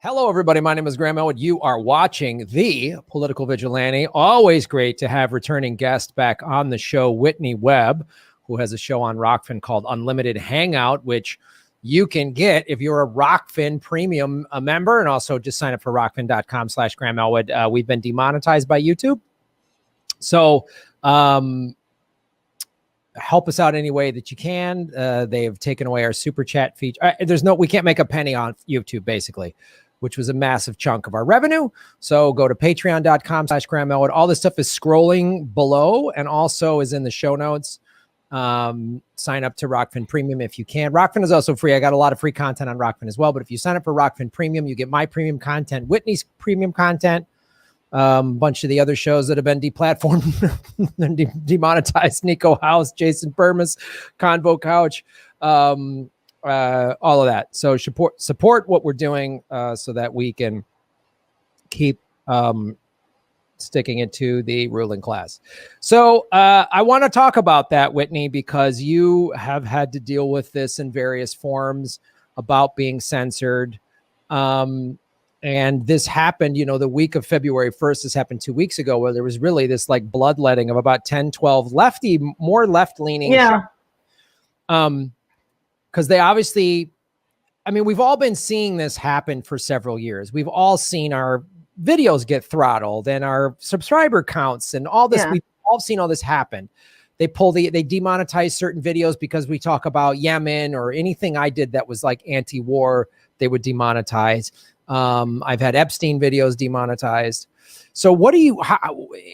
Hello, everybody. My name is Graham Elwood. You are watching The Political Vigilante. Always great to have returning guest back on the show, Whitney Webb, who has a show on Rockfin called Unlimited Hangout, which you can get if you're a Rockfin premium member, and also just sign up for rockfin.com/Graham Elwood. We've been demonetized by YouTube. So help us out any way that you can. They have taken away our super chat feature. We can't make a penny on YouTube, basically, which was a massive chunk of our revenue. So go to patreon.com/Graham Elwood. All this stuff is scrolling below and also is in the show notes. Sign up to Rockfin Premium if you can. Rockfin is also free. I got a lot of free content on Rockfin as well. But if you sign up for Rockfin Premium, you get my premium content, Whitney's premium content, a bunch of the other shows that have been deplatformed and demonetized, Nico House, Jason Burmas, Convo Couch, all of that. So support what we're doing so that we can keep sticking it to the ruling class. So I want to talk about that, Whitney, because you have had to deal with this in various forms about being censored. And this happened, the week of February 1st, this happened 2 weeks ago, where there was really this like bloodletting of about 10, 12 more left-leaning. Yeah. Because they obviously, we've all been seeing this happen for several years. We've all seen our videos get throttled and our subscriber counts and all this. Yeah. We've all seen all this happen. They demonetize certain videos because we talk about Yemen or anything I did that was like anti-war, they would demonetize. I've had Epstein videos demonetized. So what do you,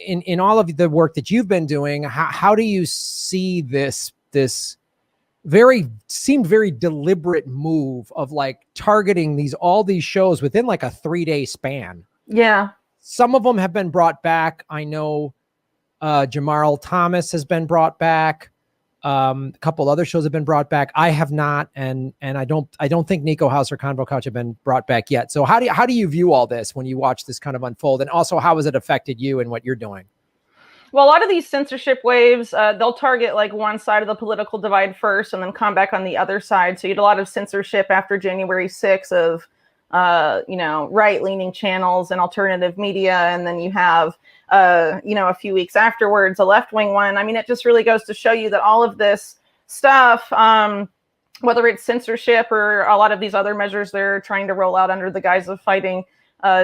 in all of the work that you've been doing, how do you see this seemed very deliberate move of like targeting all these shows within like a 3-day span? Yeah. Some of them have been brought back. I know Jamarl Thomas has been brought back. A couple other shows have been brought back. I have not, and I don't think Nico House or Convo Couch have been brought back yet. So how do you view all this when you watch this kind of unfold, and also how has it affected you and what you're doing? Well, a lot of these censorship waves, they'll target like one side of the political divide first, and then come back on the other side. So you had a lot of censorship after January 6th of right-leaning channels and alternative media, and then you have a few weeks afterwards, a left-wing one. It just really goes to show you that all of this stuff, whether it's censorship or a lot of these other measures they're trying to roll out under the guise of fighting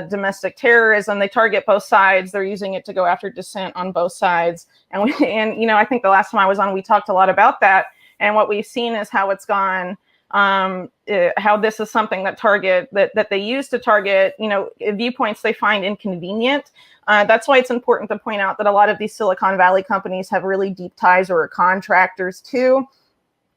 domestic terrorism, they target both sides. They're using it to go after dissent on both sides. And I think the last time I was on, we talked a lot about that. And what we've seen is how it's gone. How this is something that they use to target, viewpoints they find inconvenient. That's why it's important to point out that a lot of these Silicon Valley companies have really deep ties or are contractors to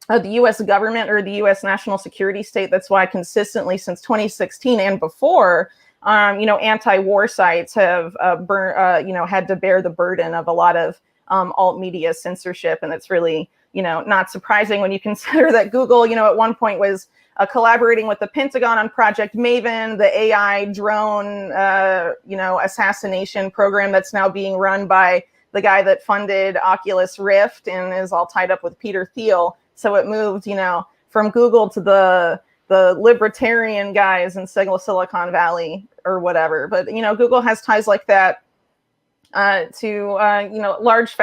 the U.S. government or the U.S. national security state. That's why consistently since 2016 and before, anti-war sites have had to bear the burden of a lot of alt media censorship, and it's really not surprising when you consider that Google, at one point was collaborating with the Pentagon on Project Maven, the AI drone, assassination program that's now being run by the guy that funded Oculus Rift and is all tied up with Peter Thiel. So it moved, from Google to the libertarian guys in Silicon Valley or whatever. But, Google has ties like that to large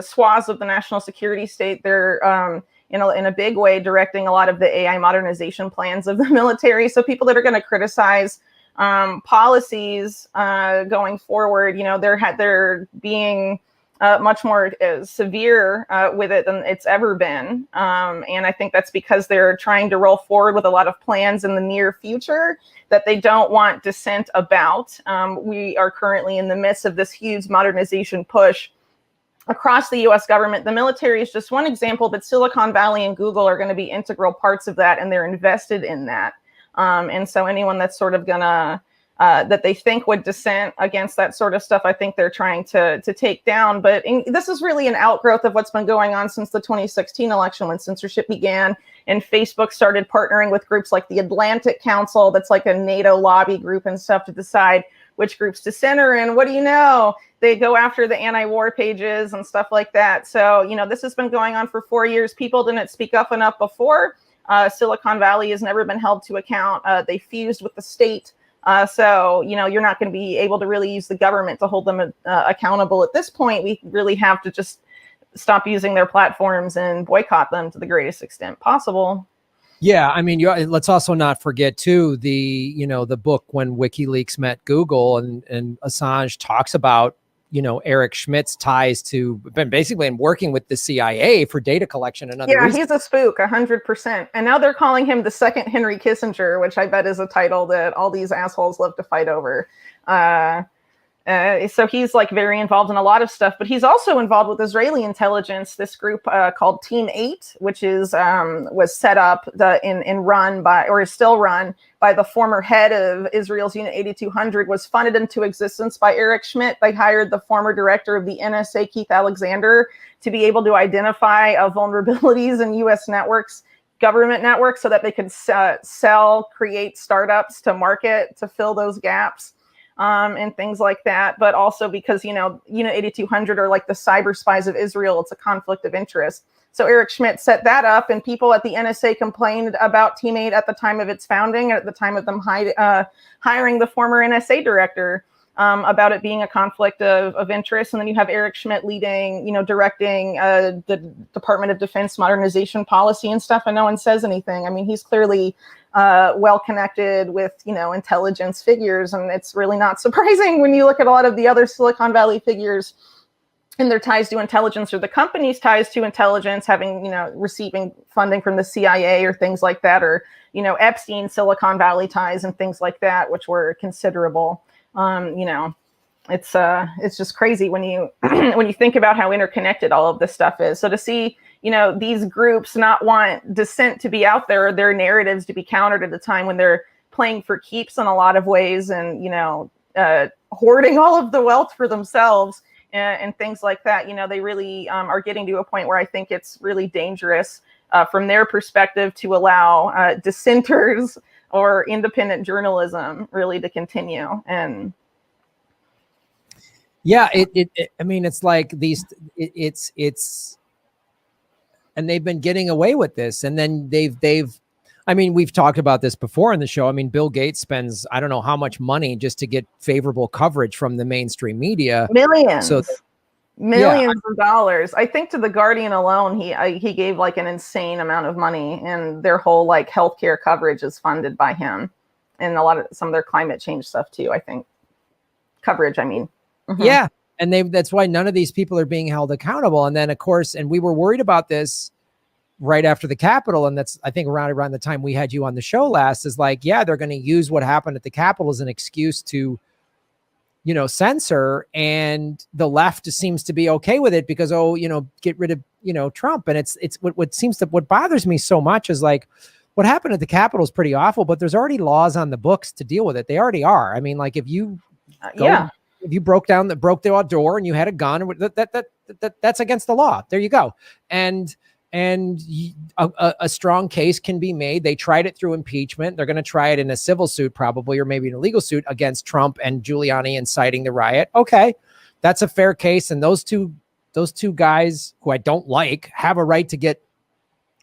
swaths of the national security state. They're in a big way directing a lot of the AI modernization plans of the military. So people that are going to criticize policies going forward, they're being much more severe with it than it's ever been. And I think that's because they're trying to roll forward with a lot of plans in the near future that they don't want dissent about. We are currently in the midst of this huge modernization push across the U.S. government. The military is just one example, but Silicon Valley and Google are going to be integral parts of that, and they're invested in that. And so anyone that's sort of gonna that they think would dissent against that sort of stuff, I think they're trying to take down. But this is really an outgrowth of what's been going on since the 2016 election, when censorship began and Facebook started partnering with groups like the Atlantic Council, that's like a NATO lobby group and stuff, to decide which groups to center. And what do you know? They go after the anti-war pages and stuff like that. So, this has been going on for 4 years. People didn't speak up enough before. Silicon Valley has never been held to account. They fused with the state So, you're not going to be able to really use the government to hold them accountable at this point. We really have to just stop using their platforms and boycott them to the greatest extent possible. Yeah, I mean, let's also not forget too the book When WikiLeaks Met Google, and Assange talks about Eric Schmidt's ties to basically in working with the CIA for data collection and other reasons. He's a spook, 100%. And now they're calling him the second Henry Kissinger, which I bet is a title that all these assholes love to fight over. So he's like very involved in a lot of stuff, but he's also involved with Israeli intelligence. This group called Team 8, which was set up and run by, or is still run by the former head of Israel's Unit 8200, was funded into existence by Eric Schmidt. They hired the former director of the NSA, Keith Alexander, to be able to identify vulnerabilities in U.S. networks, government networks, so that they could create startups to market to fill those gaps. And things like that, but also because, Unit 8200 are like the cyber spies of Israel. It's a conflict of interest. So Eric Schmidt set that up, and people at the NSA complained about Team 8 at the time of its founding, at the time of them hiring the former NSA director, about it being a conflict of interest. And then you have Eric Schmidt leading, directing the Department of Defense modernization policy and stuff, and no one says anything. I mean, he's clearly well connected with, intelligence figures. And it's really not surprising when you look at a lot of the other Silicon Valley figures and their ties to intelligence, or the company's ties to intelligence, having, receiving funding from the CIA or things like that, or, Epstein Silicon Valley ties and things like that, which were considerable. It's just crazy when you when you think about how interconnected all of this stuff is. So to see, these groups not want dissent to be out there, or their narratives to be countered at a time when they're playing for keeps in a lot of ways, and hoarding all of the wealth for themselves and things like that. They really are getting to a point where I think it's really dangerous from their perspective to allow dissenters or independent journalism really to continue. And yeah, I mean, it's like and they've been getting away with this, and then I mean, we've talked about this before in the show. I mean, Bill Gates spends, I don't know how much money just to get favorable coverage from the mainstream media. Millions of dollars. I think to The Guardian alone, he gave like an insane amount of money, and their whole like healthcare coverage is funded by him, and some of their climate change stuff too, I think. Coverage, I mean. Mm-hmm. Yeah. And that's why none of these people are being held accountable. And then, of course, and we were worried about this right after the Capitol. And that's, I think, around the time we had you on the show last, is like, yeah, they're going to use what happened at the Capitol as an excuse to, censor. And the left seems to be okay with it because, get rid of, Trump. And it's what bothers me so much is like, what happened at the Capitol is pretty awful, but there's already laws on the books to deal with it. They already are. I mean, like if you if you broke the door and you had a gun, that's against the law. There you go. And a strong case can be made. They tried it through impeachment. They're going to try it in a civil suit, probably, or maybe an illegal suit against Trump and Giuliani inciting the riot. Okay, that's a fair case. And those two guys who I don't like have a right to get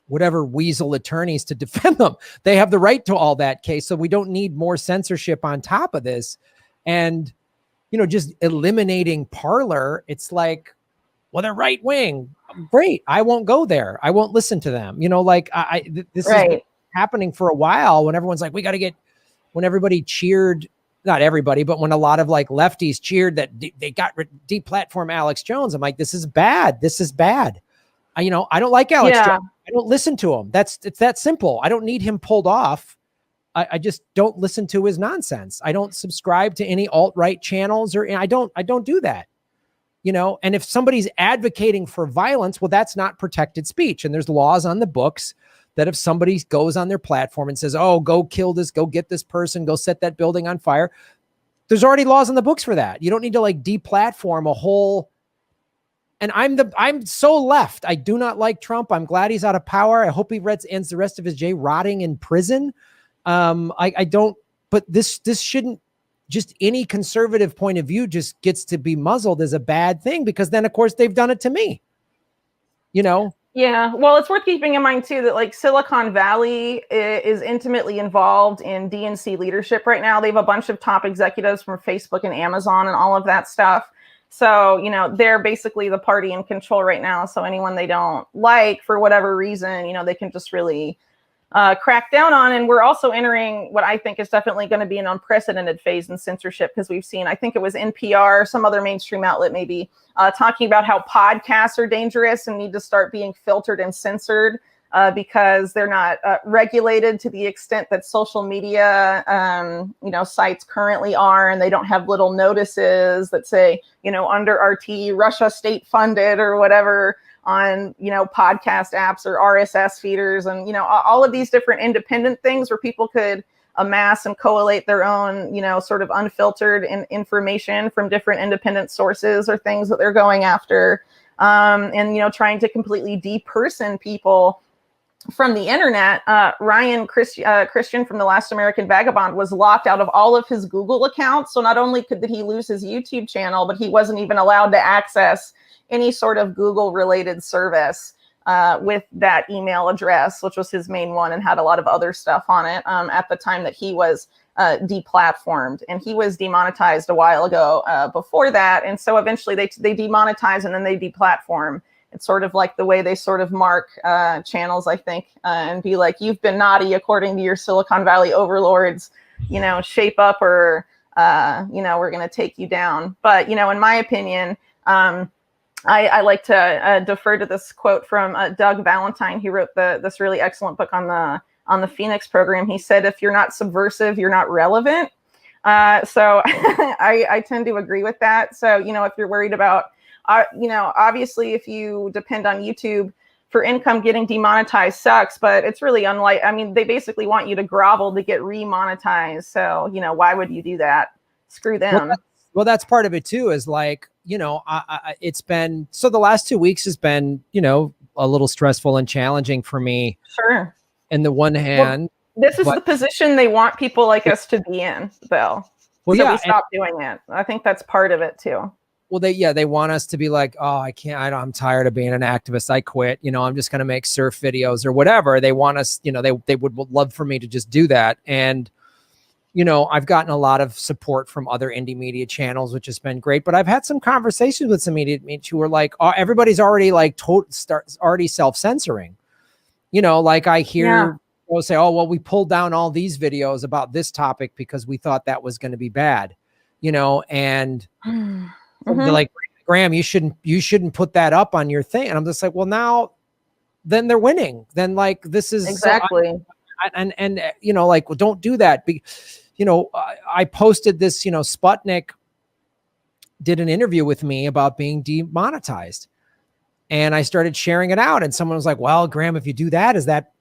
whatever weasel attorneys to defend them. They have the right to all that case. So we don't need more censorship on top of this. And just eliminating Parler, it's like, well, they're right wing. Great. I won't go there. I won't listen to them. This has been happening for a while when everyone's like, when everybody cheered, not everybody, but when a lot of like lefties cheered that they got deplatform Alex Jones. I'm like, this is bad. This is bad. I don't like Alex Jones. I don't listen to him. It's that simple. I don't need him pulled off. I just don't listen to his nonsense. I don't subscribe to any alt-right channels, or I don't do that, and if somebody's advocating for violence, well, that's not protected speech. And there's laws on the books that if somebody goes on their platform and says, oh, go kill this, go get this person, go set that building on fire, there's already laws on the books for that. You don't need to like deplatform a whole. And I'm so left. I do not like Trump. I'm glad he's out of power. I hope he ends the rest of his day rotting in prison. I don't, but this shouldn't, just any conservative point of view just gets to be muzzled as a bad thing, because then of course they've done it to me, Yeah, well, it's worth keeping in mind too that like Silicon Valley is intimately involved in DNC leadership right now. They have a bunch of top executives from Facebook and Amazon and all of that stuff. So, you know, they're basically the party in control right now. So anyone they don't like for whatever reason, you know, they can just really crack down on. And we're also entering what I think is definitely going to be an unprecedented phase in censorship, because we've seen, I think it was NPR, some other mainstream outlet maybe, talking about how podcasts are dangerous and need to start being filtered and censored because they're not regulated to the extent that social media, sites currently are, and they don't have little notices that say, under RT, Russia state funded or whatever on, podcast apps or RSS feeders and, all of these different independent things where people could amass and collate their own, sort of unfiltered information from different independent sources or things that they're going after. And, trying to completely deperson people from the internet. Ryan Christian from The Last American Vagabond was locked out of all of his Google accounts. So not only did he lose his YouTube channel, but he wasn't even allowed to access any sort of Google related service with that email address, which was his main one and had a lot of other stuff on it at the time that he was deplatformed. And he was demonetized a while ago before that. And so eventually they demonetize and then they deplatform. It's sort of like the way they sort of mark channels, I think, and be like, you've been naughty according to your Silicon Valley overlords, shape up or, we're going to take you down. But, in my opinion, I like to defer to this quote from Doug Valentine. He wrote this really excellent book on the Phoenix program. He said, if you're not subversive, you're not relevant. So I tend to agree with that. So, if you're worried about, obviously, if you depend on YouTube for income, getting demonetized sucks, but it's really unlike, they basically want you to grovel to get remonetized. So, why would you do that? Screw them. Well, that's part of it too, is like, it's been, so the last 2 weeks has been, a little stressful and challenging for me. Sure. In the one hand, this is the position they want people like us to be in, Bill. Well, so we stop doing it. I think that's part of it too. Well, they want us to be like, oh, I'm tired of being an activist. I quit. I'm just going to make surf videos or whatever. They want us, they would love for me to just do that. And, I've gotten a lot of support from other indie media channels, which has been great. But I've had some conversations with some media who are like, oh, everybody's already like already self-censoring. Like I hear people say, oh, well, we pulled down all these videos about this topic because we thought that was going to be bad, and they're like, Graham, you shouldn't put that up on your thing. And I'm just like, well, now then they're winning. Then like, this is exactly. Like, well, don't do that. I posted this, Sputnik did an interview with me about being demonetized. And I started sharing it out. And someone was like, well, Graham, if you do that,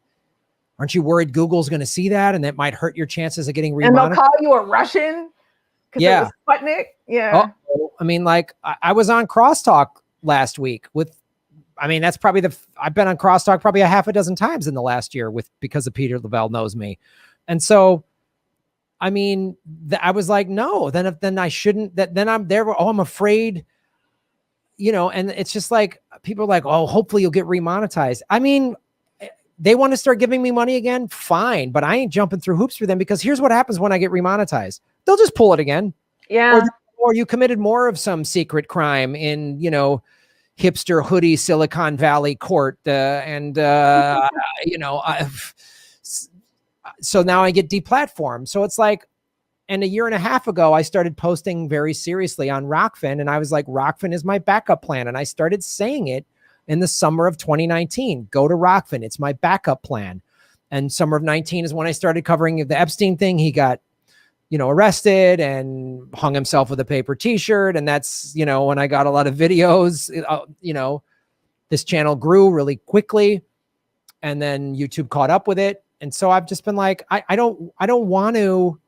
aren't you worried Google's going to see that? And that might hurt your chances of getting remonetized? And they'll call you a Russian? Yeah. It was Sputnik? Yeah. Like I was on Crosstalk last week that's probably I've been on Crosstalk probably a half a dozen times in the last year because of Peter Lavelle knows me. And so, I was like, no, then I shouldn't, then I'm there. Oh, I'm afraid, and it's just like, people are like, oh, hopefully you'll get remonetized. They want to start giving me money again. Fine. But I ain't jumping through hoops for them, because here's what happens when I get remonetized. They'll just pull it again. Yeah. Or you committed more of some secret crime in, hipster hoodie, Silicon Valley court. So now I get deplatformed. So it's like, and a year and a half ago, I started posting very seriously on Rockfin. And I was like, Rockfin is my backup plan. And I started saying it in the summer of 2019, go to Rockfin. It's my backup plan. And summer of 19 is when I started covering the Epstein thing. He got, arrested and hung himself with a paper t-shirt. And that's, when I got a lot of videos, this channel grew really quickly, and then YouTube caught up with it. And so I've just been like, I don't want to.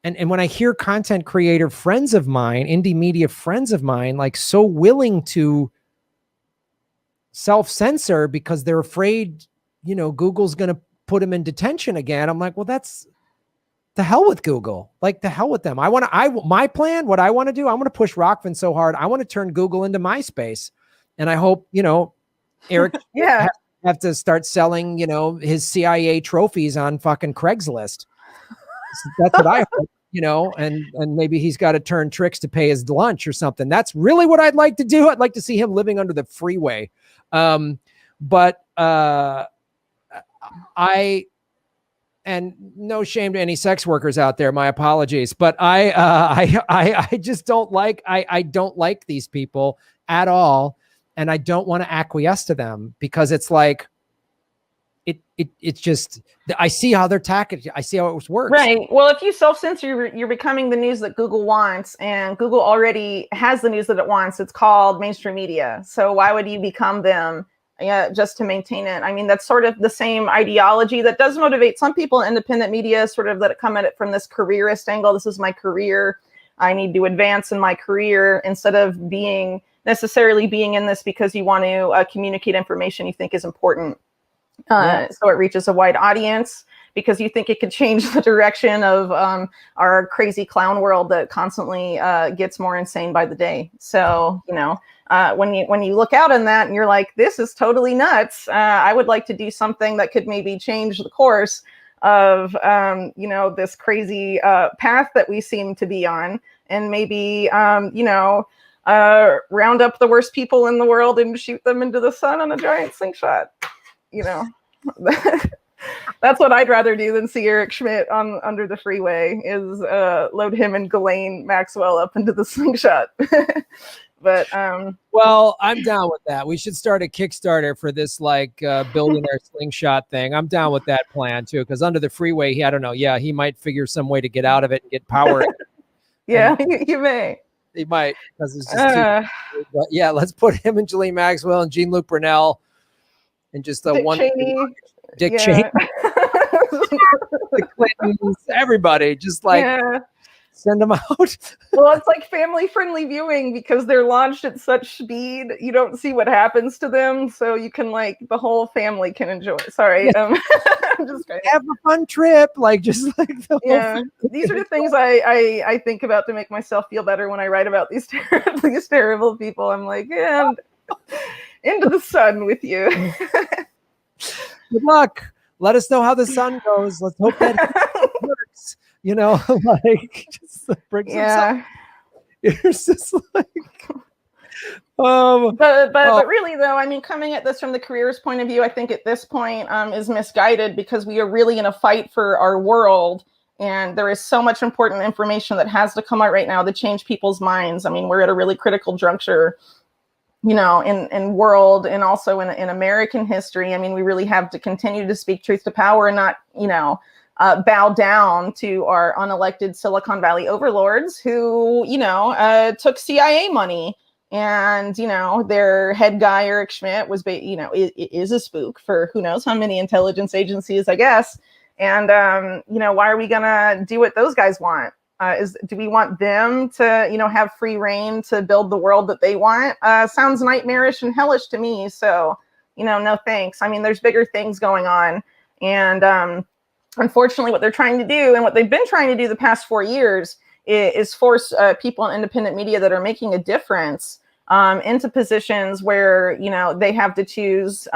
And when I hear content creator friends of mine, indie media friends of mine, like so willing to self-censor because they're afraid, Google's going to put them in detention again. I'm like, well, that's the hell with Google. Like, the hell with them. My plan, what I want to do, I want to push Rockfin so hard. I want to turn Google into MySpace. And I hope, Eric Yeah. have to start selling, his CIA trophies on fucking Craigslist. That's what I hope, and maybe he's got to turn tricks to pay his lunch or something. That's really what I'd like to do. I'd like to see him living under the freeway. But and no shame to any sex workers out there, my apologies, but I just don't like, I don't like these people at all. And I don't want to acquiesce to them because it's like, it's just, I see how they're tackled. I see how it works. Right. Well, if you self-censor, you're becoming the news that Google wants, and Google already has the news that it wants. It's called mainstream media. So why would you become them just to maintain it? I mean, that's sort of the same ideology that does motivate some people in independent media, sort of that come at it from this careerist angle. This is my career. I need to advance in my career, instead of necessarily being in this because you want to communicate information you think is important. So it reaches a wide audience because you think it could change the direction of our crazy clown world that constantly gets more insane by the day. So, when you look out on that and you're like, this is totally nuts. I would like to do something that could maybe change the course of, this crazy path that we seem to be on, and maybe, round up the worst people in the world and shoot them into the sun on a giant slingshot. That's what I'd rather do than see Eric Schmidt under the freeway, is load him and Ghislaine Maxwell up into the slingshot. But well, I'm down with that. We should start a Kickstarter for this billionaire slingshot thing. I'm down with that plan too, because under the freeway, he might figure some way to get out of it and get power. Yeah, you may. He might, because it's just too. But yeah, let's put him and Ghislaine Maxwell and Jean-Luc Brunel. And just Dick Cheney. Cheney, the Clintons, everybody, just send them out. Well, it's like family-friendly viewing because they're launched at such speed. You don't see what happens to them, so you can the whole family can enjoy. Sorry, I'm just kidding. Have a fun trip, the whole These are the things I think about to make myself feel better when I write about these terrible people. I'm like, yeah. Into the sun with you. Good luck. Let us know how the sun goes. Let's hope that works. Just bring some sun. It's just but really though, I mean, coming at this from the careerist point of view, I think at this point is misguided, because we are really in a fight for our world. And there is so much important information that has to come out right now to change people's minds. I mean, we're at a really critical juncture, in world and also in American history. I mean, we really have to continue to speak truth to power and not, bow down to our unelected Silicon Valley overlords who, took CIA money. And, their head guy, Eric Schmidt, was, is a spook for who knows how many intelligence agencies, I guess. And, why are we going to do what those guys want? Do we want them to, have free reign to build the world that they want? Sounds nightmarish and hellish to me. So, no thanks. I mean, there's bigger things going on. And unfortunately, what they're trying to do, and what they've been trying to do the past 4 years, is force people in independent media that are making a difference into positions where, they have to choose,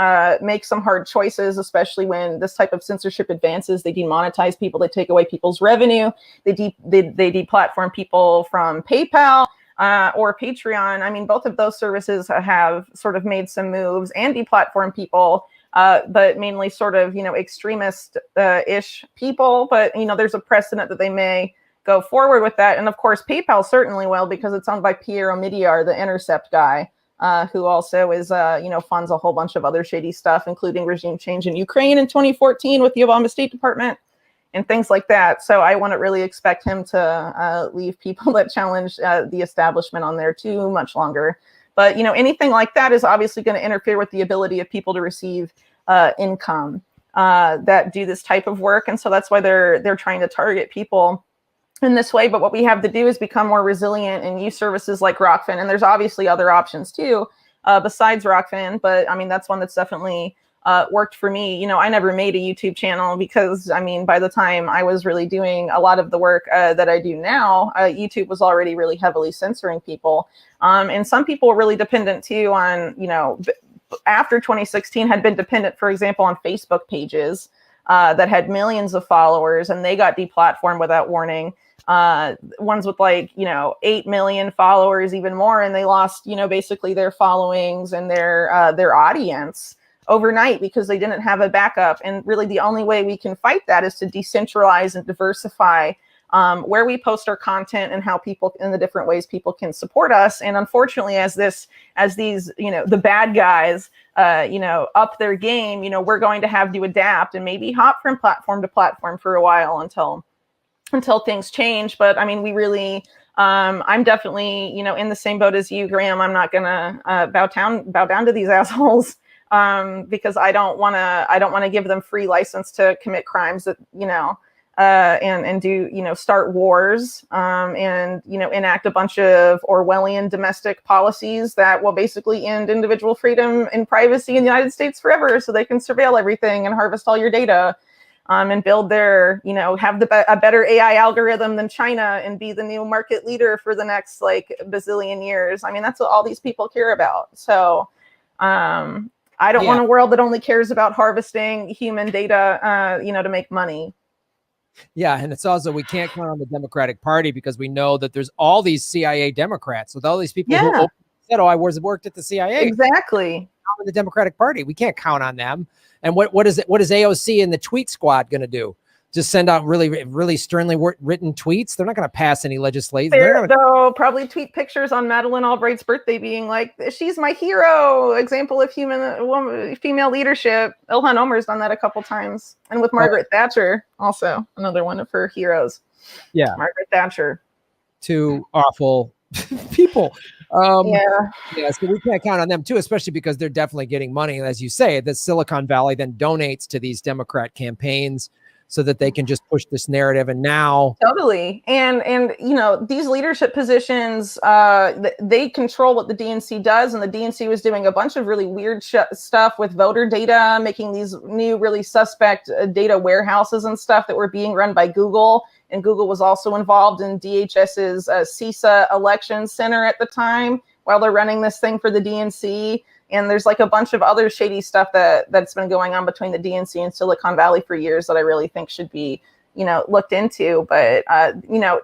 make some hard choices, especially when this type of censorship advances. They demonetize people, they take away people's revenue, they deplatform people from PayPal or Patreon. I mean, both of those services have sort of made some moves and deplatform people, but mainly sort of, extremist-ish people. But, there's a precedent that they may go forward with that. And of course, PayPal certainly will, because it's owned by Piero Midiar, the Intercept guy, who also is, funds a whole bunch of other shady stuff, including regime change in Ukraine in 2014 with the Obama State Department and things like that. So I wouldn't really expect him to leave people that challenge the establishment on there too much longer. But, anything like that is obviously going to interfere with the ability of people to receive income that do this type of work. And so that's why they're trying to target people in this way. But what we have to do is become more resilient and use services like Rockfin. And there's obviously other options too, besides Rockfin. But I mean, that's one that's definitely worked for me. I never made a YouTube channel because, I mean, by the time I was really doing a lot of the work that I do now, YouTube was already really heavily censoring people. And some people were really dependent too on, after 2016 had been dependent, for example, on Facebook pages that had millions of followers, and they got deplatformed without warning. Ones with 8 million followers, even more, and they lost, basically their followings and their audience overnight because they didn't have a backup. And really the only way we can fight that is to decentralize and diversify where we post our content and how people, in the different ways people can support us. And unfortunately, as these, the bad guys, up their game, we're going to have to adapt and maybe hop from platform to platform for a while until things change. But I mean, we really, I'm definitely, in the same boat as you, Graham. I'm not gonna bow down to these assholes because I don't want to give them free license to commit crimes that, and do, start wars, and, enact a bunch of Orwellian domestic policies that will basically end individual freedom and privacy in the United States forever, so they can surveil everything and harvest all your data. And build their, have a better AI algorithm than China and be the new market leader for the next bazillion years. I mean, that's what all these people care about. So I don't want a world that only cares about harvesting human data, to make money. Yeah, and it's also, we can't count on the Democratic Party because we know that there's all these CIA Democrats with all these people who said, "Oh, I worked at the CIA." Exactly. The Democratic Party, we can't count on them. And what is AOC and the tweet squad going to do? Just send out really sternly written tweets? They're not going to pass any legislation. They'll probably tweet pictures on Madeleine Albright's birthday being like, "She's my hero, example of female leadership." Ilhan Omar's done that a couple times. And with Margaret Thatcher, also another one of her heroes. Yeah. Margaret Thatcher. Two awful people. So we can't count on them too, especially because they're definitely getting money. As you say, the Silicon Valley then donates to these Democrat campaigns so that they can just push this narrative. And now totally. And these leadership positions, they control what the DNC does. And the DNC was doing a bunch of really weird stuff with voter data, making these new really suspect data warehouses and stuff that were being run by Google. And Google was also involved in DHS's CISA election center at the time while they're running this thing for the DNC. And there's a bunch of other shady stuff that's been going on between the DNC and Silicon Valley for years that I really think should be, looked into. But,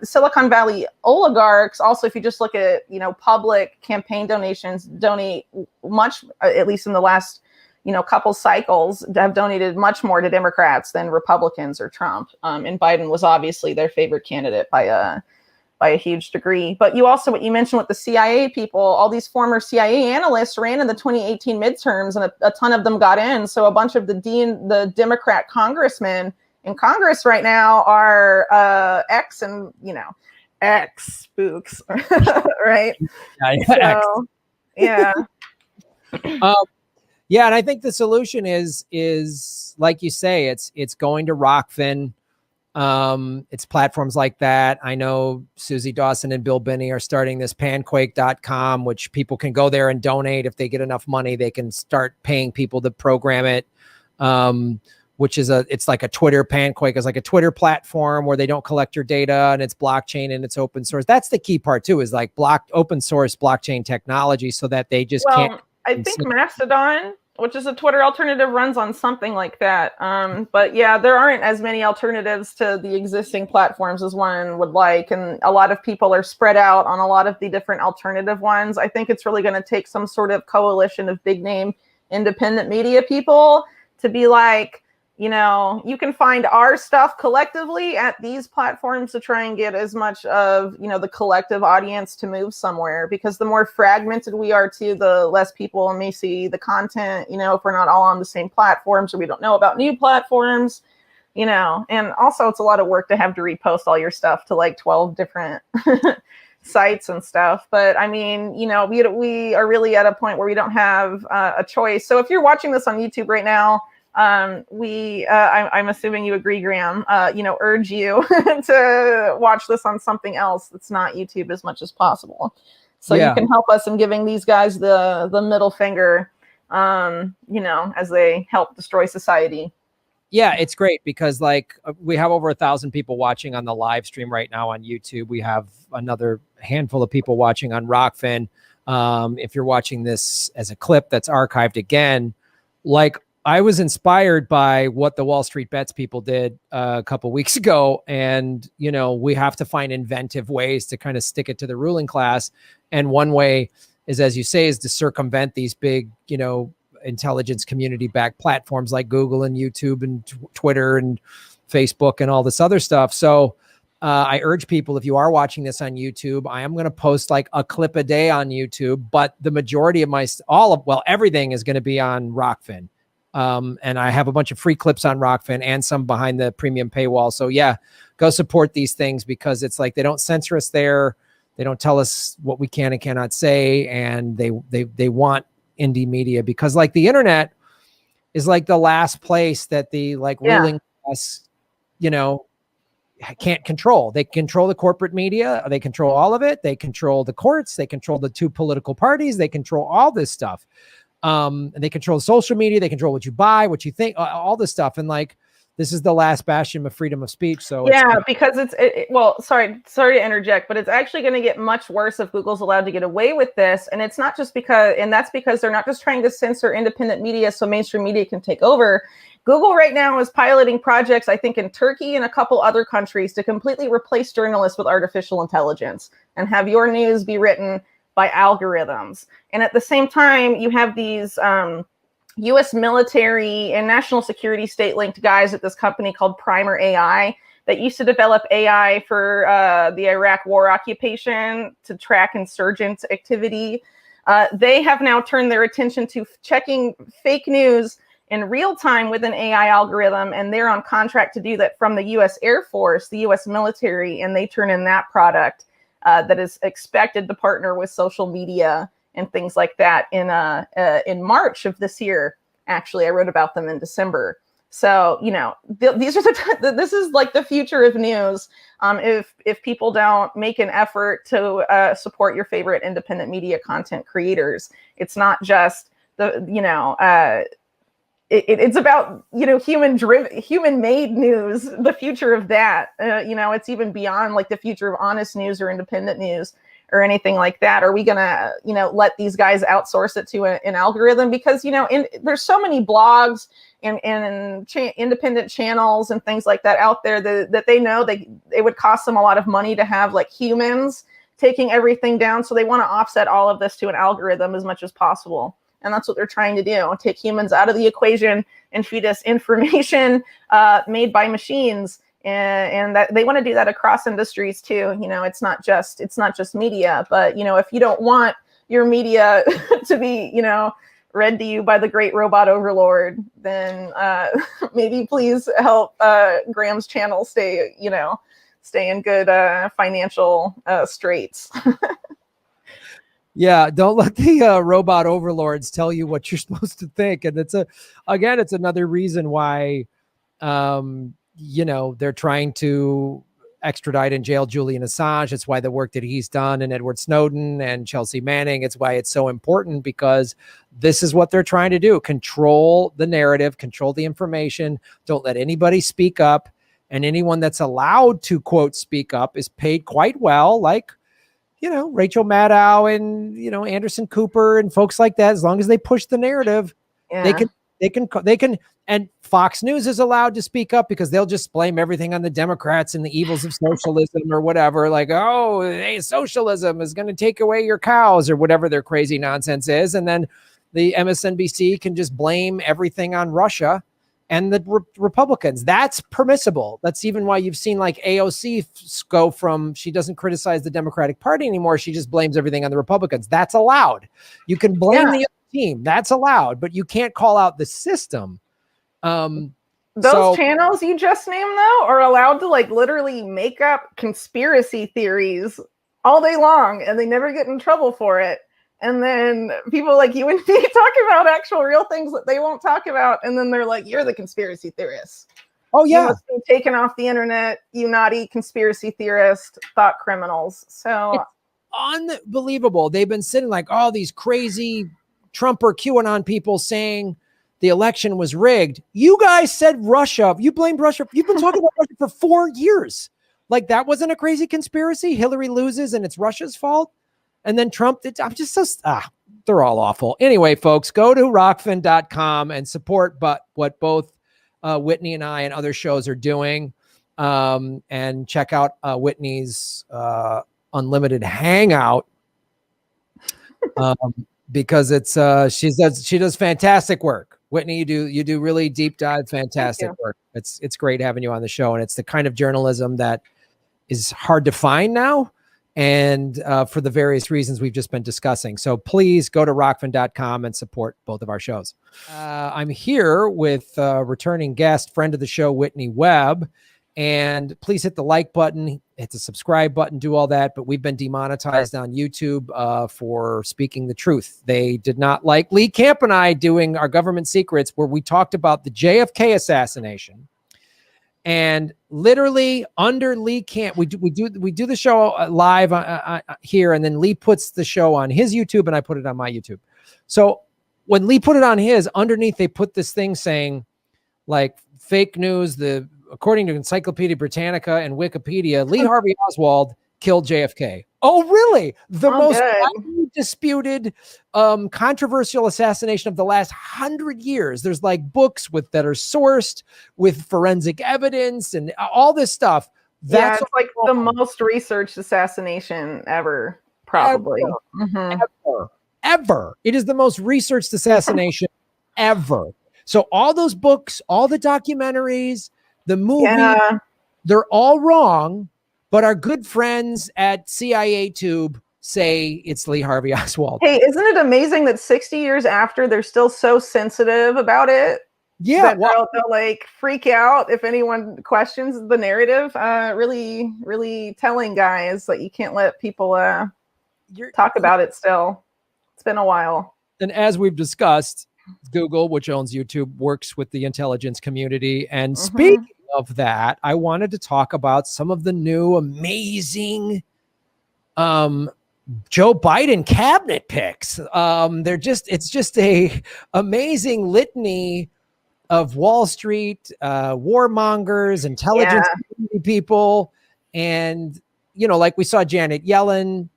Silicon Valley oligarchs also, if you just look at, public campaign donations, donate much, at least in the last couple cycles, have donated much more to Democrats than Republicans or Trump. And Biden was obviously their favorite candidate by a huge degree. But you also, what you mentioned with the CIA people, all these former CIA analysts ran in the 2018 midterms, and a ton of them got in. So a bunch of the Democrat congressmen in Congress right now are ex spooks, right? So, yeah. Yeah, and I think the solution is like you say, it's going to Rockfin. It's platforms like that. I know Susie Dawson and Bill Binney are starting this panquake.com, which people can go there and donate. If they get enough money, they can start paying people to program it. Which is it's like a Twitter. Panquake is like a Twitter platform where they don't collect your data, and it's blockchain and it's open source. That's the key part too, is open source blockchain technology, so that they just can't. I think Mastodon, which is a Twitter alternative, runs on something like that. But yeah, there aren't as many alternatives to the existing platforms as one would like. And a lot of people are spread out on a lot of the different alternative ones. I think it's really going to take some sort of coalition of big name independent media people to be like, you can find our stuff collectively at these platforms to try and get as much of, the collective audience to move somewhere, because the more fragmented we are too, the less people may see the content, if we're not all on the same platforms or we don't know about new platforms, and also it's a lot of work to have to repost all your stuff to 12 different sites and stuff. But I mean, we are really at a point where we don't have a choice. So if you're watching this on YouTube right now, I'm assuming you agree, Graham, urge you to watch this on something else that's not YouTube as much as possible. So you can help us in giving these guys the middle finger, as they help destroy society. Yeah, it's great because we have over 1,000 people watching on the live stream right now on YouTube. We have another handful of people watching on Rockfin. If you're watching this as a clip that's archived again, like I was inspired by what the Wall Street Bets people did a couple weeks ago. And, you know, we have to find inventive ways to kind of stick it to the ruling class. And one way is, as you say, is to circumvent these big, you know, intelligence community backed platforms like Google and YouTube and Twitter and Facebook and all this other stuff. So I urge people, if you are watching this on YouTube, I am going to post like a clip a day on YouTube, but the majority of everything is going to be on Rockfin. And I have a bunch of free clips on Rockfin and some behind the premium paywall. So yeah, go support these things, because it's like they don't censor us there. They don't tell us what we can and cannot say. And they want indie media, because like the internet is like the last place that the ruling class, you know, can't control. They control the corporate media. They control all of it. They control the courts. They control the two political parties. They control all this stuff. And they control social media. They control what you buy, what you think, all this stuff. And like, this is the last bastion of freedom of speech. So yeah, because sorry to interject, but it's actually going to get much worse if Google's allowed to get away with this. And it's not just because they're not just trying to censor independent media so mainstream media can take over. Google right now is piloting projects, I think, in Turkey and a couple other countries to completely replace journalists with artificial intelligence and have your news be written by algorithms. And at the same time, you have these U.S. military and national security state-linked guys at this company called Primer AI that used to develop AI for the Iraq war occupation to track insurgent activity. They have now turned their attention to checking fake news in real time with an AI algorithm, and they're on contract to do that from the U.S. Air Force, the U.S. military, and they turn in that product that is expected to partner with social media and things like that in March of this year. Actually, I wrote about them in December. So, you know, these are this is like the future of news. If people don't make an effort to support your favorite independent media content creators, it's not just it's about, you know, human-made news, the future of that. You know, it's even beyond like the future of honest news or independent news or anything like that. Are we gonna, you know, let these guys outsource it to an algorithm? Because, you know, there's so many blogs and independent channels and things like that out there that they know it would cost them a lot of money to have like humans taking everything down. So they want to offset all of this to an algorithm as much as possible. And that's what they're trying to do, take humans out of the equation and feed us information made by machines. And that they want to do that across industries too. You know, it's not just media, but, you know, if you don't want your media to be, you know, read to you by the great robot overlord, then maybe please help Graham's channel stay in good financial straits. Yeah, don't let the robot overlords tell you what you're supposed to think. And it's another reason why, you know, they're trying to extradite and jail Julian Assange. It's why the work that he's done and Edward Snowden and Chelsea Manning, it's why it's so important, because this is what they're trying to do. Control the narrative, control the information. Don't let anybody speak up. And anyone that's allowed to, quote, speak up is paid quite well, like, you know, Rachel Maddow and, you know, Anderson Cooper and folks like that. As long as they push the narrative, they can, and Fox News is allowed to speak up, because they'll just blame everything on the Democrats and the evils of socialism or whatever. Like, oh, hey, socialism is going to take away your cows or whatever their crazy nonsense is. And then the MSNBC can just blame everything on Russia and the Republicans. That's permissible. That's even why you've seen like AOC go from, she doesn't criticize the Democratic Party anymore. She just blames everything on the Republicans. That's allowed. You can blame the other team. That's allowed, but you can't call out the system. Those channels you just named, though, are allowed to like literally make up conspiracy theories all day long, and they never get in trouble for it. And then people like you and me talk about actual real things that they won't talk about. And then they're like, you're the conspiracy theorist. Oh, yeah. You must be taken off the internet, you naughty conspiracy theorist, thought criminals. So it's unbelievable. They've been sitting like all these crazy Trump or QAnon people saying the election was rigged. You guys said Russia. You blamed Russia. You've been talking about Russia for 4 years. Like, that wasn't a crazy conspiracy. Hillary loses and it's Russia's fault. And then Trump, I'm just so, they're all awful. Anyway, folks, go to rockfin.com and support what both Whitney and I and other shows are doing. And check out Whitney's unlimited Hangout because it's she does fantastic work. Whitney, you do really deep dive, fantastic work. It's great having you on the show, and it's the kind of journalism that is hard to find now, and for the various reasons we've just been discussing. So please go to rockfin.com and support both of our shows. I'm here with returning guest, friend of the show, Whitney Webb. And please hit the like button, hit the subscribe button, do all that. But we've been demonetized on YouTube for speaking the truth. They did not like Lee Camp and I doing our government secrets, where we talked about the JFK assassination. And literally under Lee Camp, we do the show live here, and then Lee puts the show on his YouTube, and I put it on my YouTube. So when Lee put it on his, underneath they put this thing saying, like, fake news, according to Encyclopedia Britannica and Wikipedia, Lee Harvey Oswald killed JFK. Oh, really? The most widely disputed, controversial assassination of the last 100 years. There's like books that are sourced with forensic evidence and all this stuff. That's it's like the most researched assassination ever, probably. Ever. It is the most researched assassination ever. So all those books, all the documentaries, the movie, they're all wrong, but our good friends at CIA Tube say it's Lee Harvey Oswald. Hey, isn't it amazing that 60 years after they're still so sensitive about it? Yeah. They'll like freak out if anyone questions the narrative. Really, really telling, guys, that you can't let people talk about it still. It's been a while. And as we've discussed, Google, which owns YouTube, works with the intelligence community. And speaking of that, I wanted to talk about some of the new amazing Joe Biden cabinet picks. It's just a amazing litany of Wall Street warmongers, intelligence community people, and like we saw Janet Yellen.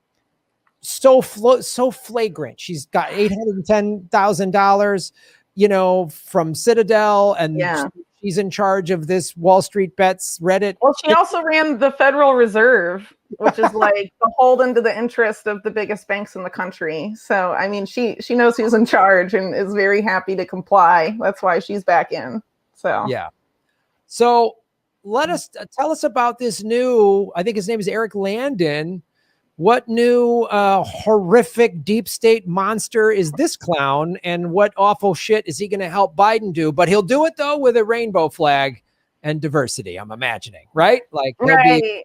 So flagrant. She's got $810,000, from Citadel, and she's in charge of this Wall Street Bets Reddit. Well, she also ran the Federal Reserve, which is like beholden to the interest of the biggest banks in the country. So, I mean, she knows who's in charge and is very happy to comply. That's why she's back in. So yeah. So tell us about this new. I think his name is Eric Landon. What new horrific deep state monster is this clown, and what awful shit is he going to help Biden do? But he'll do it, though, with a rainbow flag and diversity, I'm imagining, right? Like, right.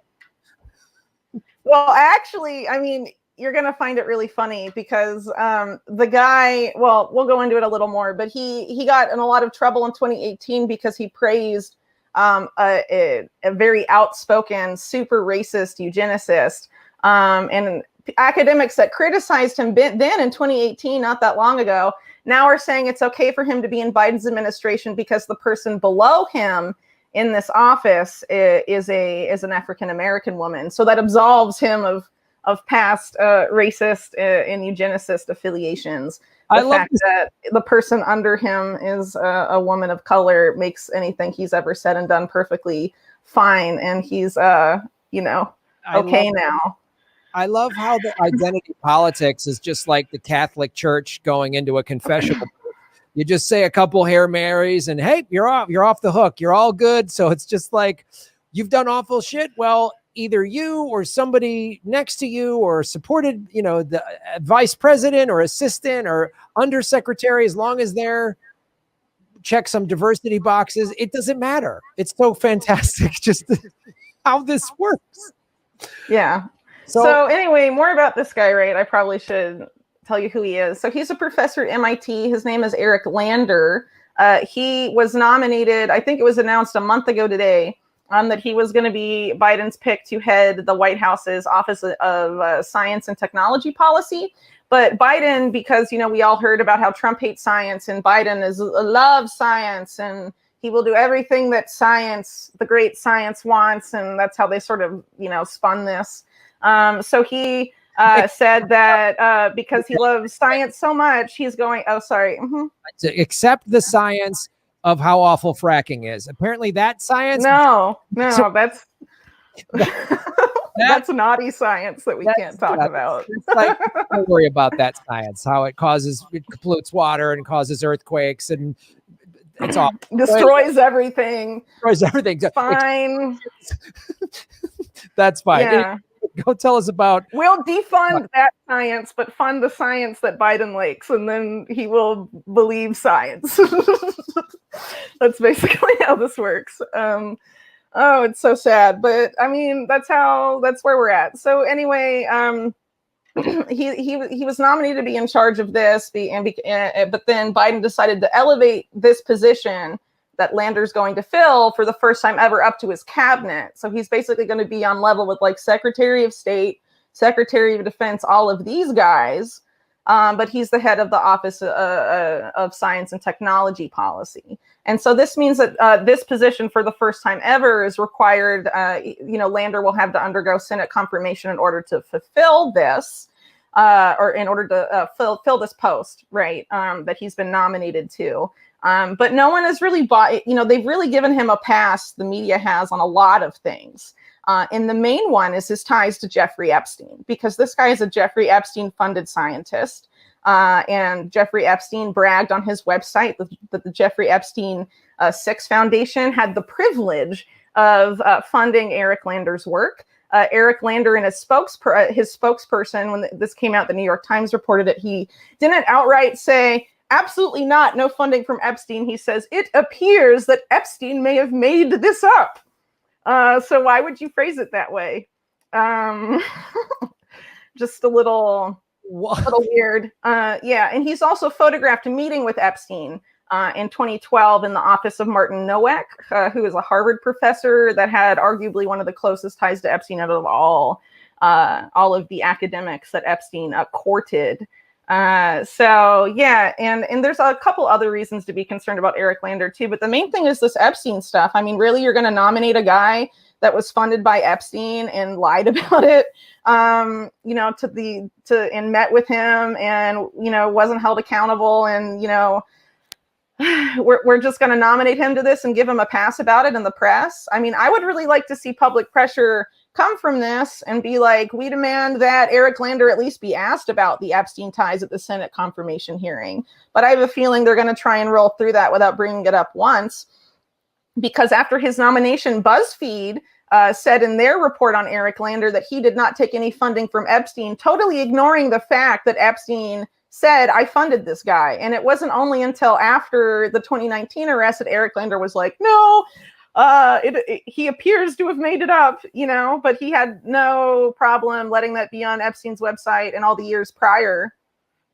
Well, actually, I mean, you're going to find it really funny because the guy, well, we'll go into it a little more, but he got in a lot of trouble in 2018 because he praised a very outspoken, super racist eugenicist. And academics that criticized him then in 2018, not that long ago, now are saying it's okay for him to be in Biden's administration because the person below him in this office is an African-American woman. So that absolves him of past racist and eugenicist affiliations. The fact that the person under him is a woman of color makes anything he's ever said and done perfectly fine. And he's, okay now. I love how the identity politics is just like the Catholic Church going into a confessional. You just say a couple Hail Marys and hey, you're off the hook. You're all good. So it's just like, you've done awful shit. Well, either you or somebody next to you or supported, the vice president or assistant or undersecretary, as long as they're check some diversity boxes, it doesn't matter. It's so fantastic just how this works. Yeah. So anyway, more about this guy, right? I probably should tell you who he is. So he's a professor at MIT. His name is Eric Lander. He was nominated, I think it was announced a month ago today, that he was going to be Biden's pick to head the White House's Office of Science and Technology Policy. But Biden, because, we all heard about how Trump hates science and Biden loves science and he will do everything that science, the great science wants. And that's how they sort of, spun this. So he said that because he loves science so much, he's going, oh, sorry. To accept the science of how awful fracking is. Apparently that science. No, that's that's naughty science that we can't talk about. It's like, don't worry about that science, how it pollutes water and causes earthquakes and it's all destroys everything. Destroys everything. Fine. That's fine. Yeah. Go tell us about. We'll defund that science, but fund the science that Biden likes, and then he will believe science. That's basically how this works. Oh, it's so sad, but I mean, that's where we're at. So anyway, he was nominated to be in charge of this, but then Biden decided to elevate this position that Lander's going to fill for the first time ever up to his cabinet. So he's basically going to be on level with like Secretary of State, Secretary of Defense, all of these guys. But he's the head of the Office of Science and Technology Policy. And so this means that this position for the first time ever is required, Lander will have to undergo Senate confirmation in order to fulfill this, or in order to fill this post, right, that he's been nominated to. But no one has really they've really given him a pass, the media has, on a lot of things. And the main one is his ties to Jeffrey Epstein, because this guy is a Jeffrey Epstein funded scientist. And Jeffrey Epstein bragged on his website that the Jeffrey Epstein 6 Foundation had the privilege of funding Eric Lander's work. Eric Lander and his spokesperson, when this came out, the New York Times reported it, he didn't outright say, absolutely not, no funding from Epstein. He says, it appears that Epstein may have made this up. So why would you phrase it that way? Just a little weird. Yeah, and he's also photographed a meeting with Epstein in 2012 in the office of Martin Nowak, who is a Harvard professor that had arguably one of the closest ties to Epstein out of all of the academics that Epstein courted. So yeah, and there's a couple other reasons to be concerned about Eric Lander too, but the main thing is this Epstein stuff. I mean, really, you're going to nominate a guy that was funded by Epstein and lied about it, and met with him and, wasn't held accountable, and, we're just going to nominate him to this and give him a pass about it in the press. I mean, I would really like to see public pressure come from this and be like, we demand that Eric Lander at least be asked about the Epstein ties at the Senate confirmation hearing. But I have a feeling they're going to try and roll through that without bringing it up once, because after his nomination, BuzzFeed said in their report on Eric Lander that he did not take any funding from Epstein, totally ignoring the fact that Epstein said, I funded this guy. And it wasn't only until after the 2019 arrest that Eric Lander was like, no, he appears to have made it up, but he had no problem letting that be on Epstein's website and all the years prior.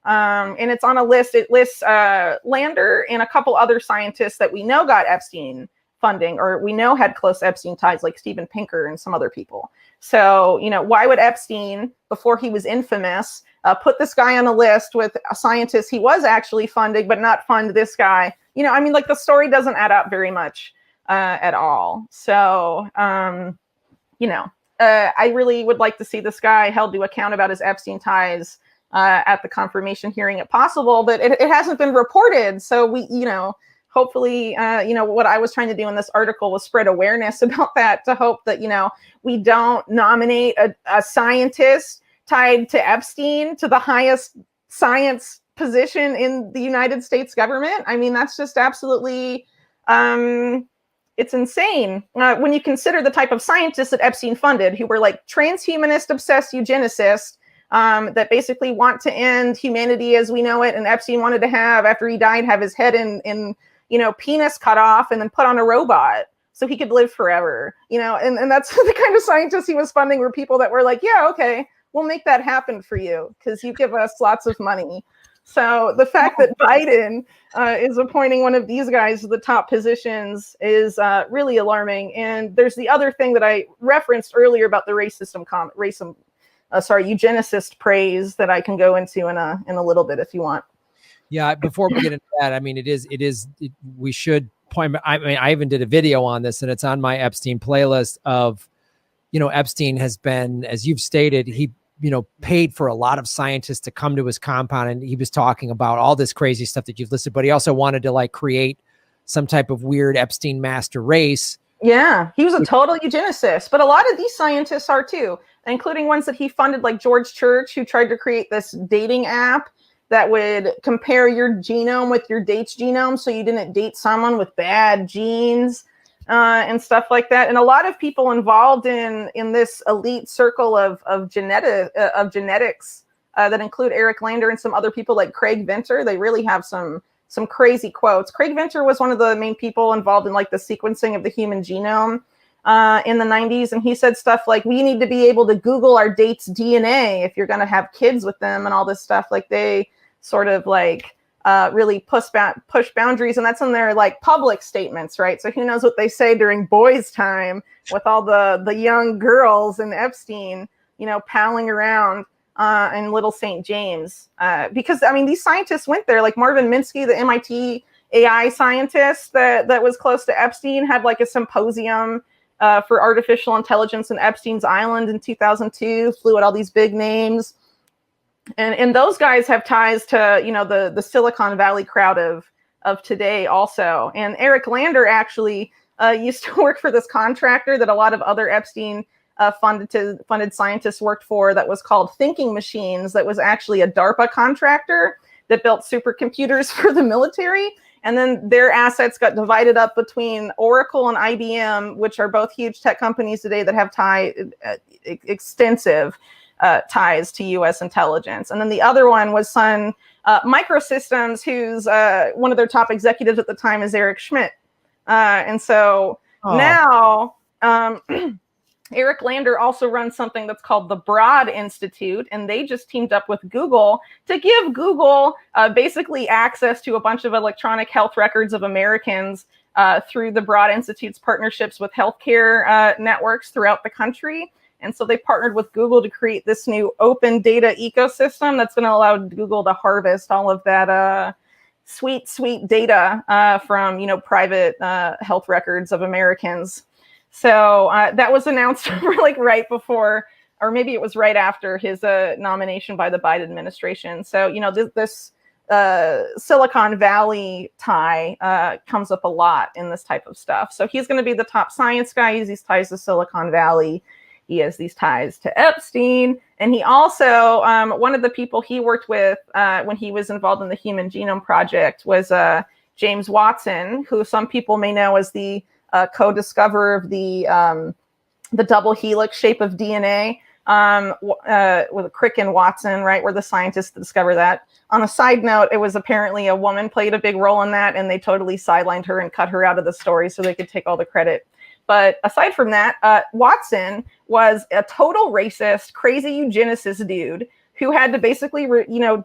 And it's on a list. It lists Lander and a couple other scientists that we know got Epstein funding, or we know had close Epstein ties, like Steven Pinker and some other people. So, why would Epstein, before he was infamous, put this guy on a list with a scientist he was actually funding, but not fund this guy? The story doesn't add up very much at all. So, I really would like to see this guy held to account about his Epstein ties at the confirmation hearing if possible, but it hasn't been reported. So hopefully, what I was trying to do in this article was spread awareness about that, to hope that, we don't nominate a scientist tied to Epstein to the highest science position in the United States government. I mean, that's just absolutely, it's insane when you consider the type of scientists that Epstein funded, who were like transhumanist, obsessed eugenicists that basically want to end humanity as we know it. And Epstein wanted to after he died, have his head in penis cut off and then put on a robot so he could live forever, and that's the kind of scientists he was funding, were people that were like, yeah, okay, we'll make that happen for you because you give us lots of money. So the fact that Biden is appointing one of these guys to the top positions is really alarming. And there's the other thing that I referenced earlier about the eugenicist praise that I can go into in a little bit if you want. Yeah, before we get into that, I mean, we should point. I even did a video on this, and it's on my Epstein playlist of, Epstein has been, as you've stated, paid for a lot of scientists to come to his compound, and he was talking about all this crazy stuff that you've listed, but he also wanted to like create some type of weird Epstein master race. Yeah, he was a total eugenicist, but a lot of these scientists are too, including ones that he funded, like George Church, who tried to create this dating app that would compare your genome with your date's genome so you didn't date someone with bad genes and stuff like that. And a lot of people involved in this elite circle of genetics that include Eric Lander and some other people like Craig Venter. They really have some crazy quotes. Craig Venter was one of the main people involved in like the sequencing of the human genome in the 90s. And he said stuff like, we need to be able to Google our date's DNA if you're going to have kids with them and all this stuff. Like they sort of like really push boundaries. And that's in their like public statements, right? So who knows what they say during boys' time with all the young girls and Epstein, palling around in Little St. James. Because, I mean, these scientists went there, like Marvin Minsky, the MIT AI scientist that was close to Epstein, had like a symposium for artificial intelligence in Epstein's Island in 2002, flew at all these big names. And those guys have ties to, the Silicon Valley crowd of today also. And Eric Lander actually used to work for this contractor that a lot of other Epstein funded scientists worked for, that was called Thinking Machines, that was actually a DARPA contractor that built supercomputers for the military. And then their assets got divided up between Oracle and IBM, which are both huge tech companies today that have extensive ties to U.S. intelligence. And then the other one was Sun Microsystems, who's one of their top executives at the time is Eric Schmidt. And so now Eric Lander also runs something that's called the Broad Institute, and they just teamed up with Google to give Google basically access to a bunch of electronic health records of Americans through the Broad Institute's partnerships with healthcare networks throughout the country. And so they partnered with Google to create this new open data ecosystem that's going to allow Google to harvest all of that sweet data from, private health records of Americans. So that was announced like right before, or maybe it was right after his nomination by the Biden administration. So, this Silicon Valley tie comes up a lot in this type of stuff. So he's going to be the top science guy. He has these ties to Silicon Valley. He has these ties to Epstein. And he also, one of the people he worked with when he was involved in the Human Genome Project was James Watson, who some people may know as the co-discoverer of the double helix shape of DNA with Crick and Watson, right, were the scientists to discover that. On a side note, it was apparently a woman played a big role in that, and they totally sidelined her and cut her out of the story so they could take all the credit. But aside from that, Watson was a total racist, crazy eugenicist dude who had to basically,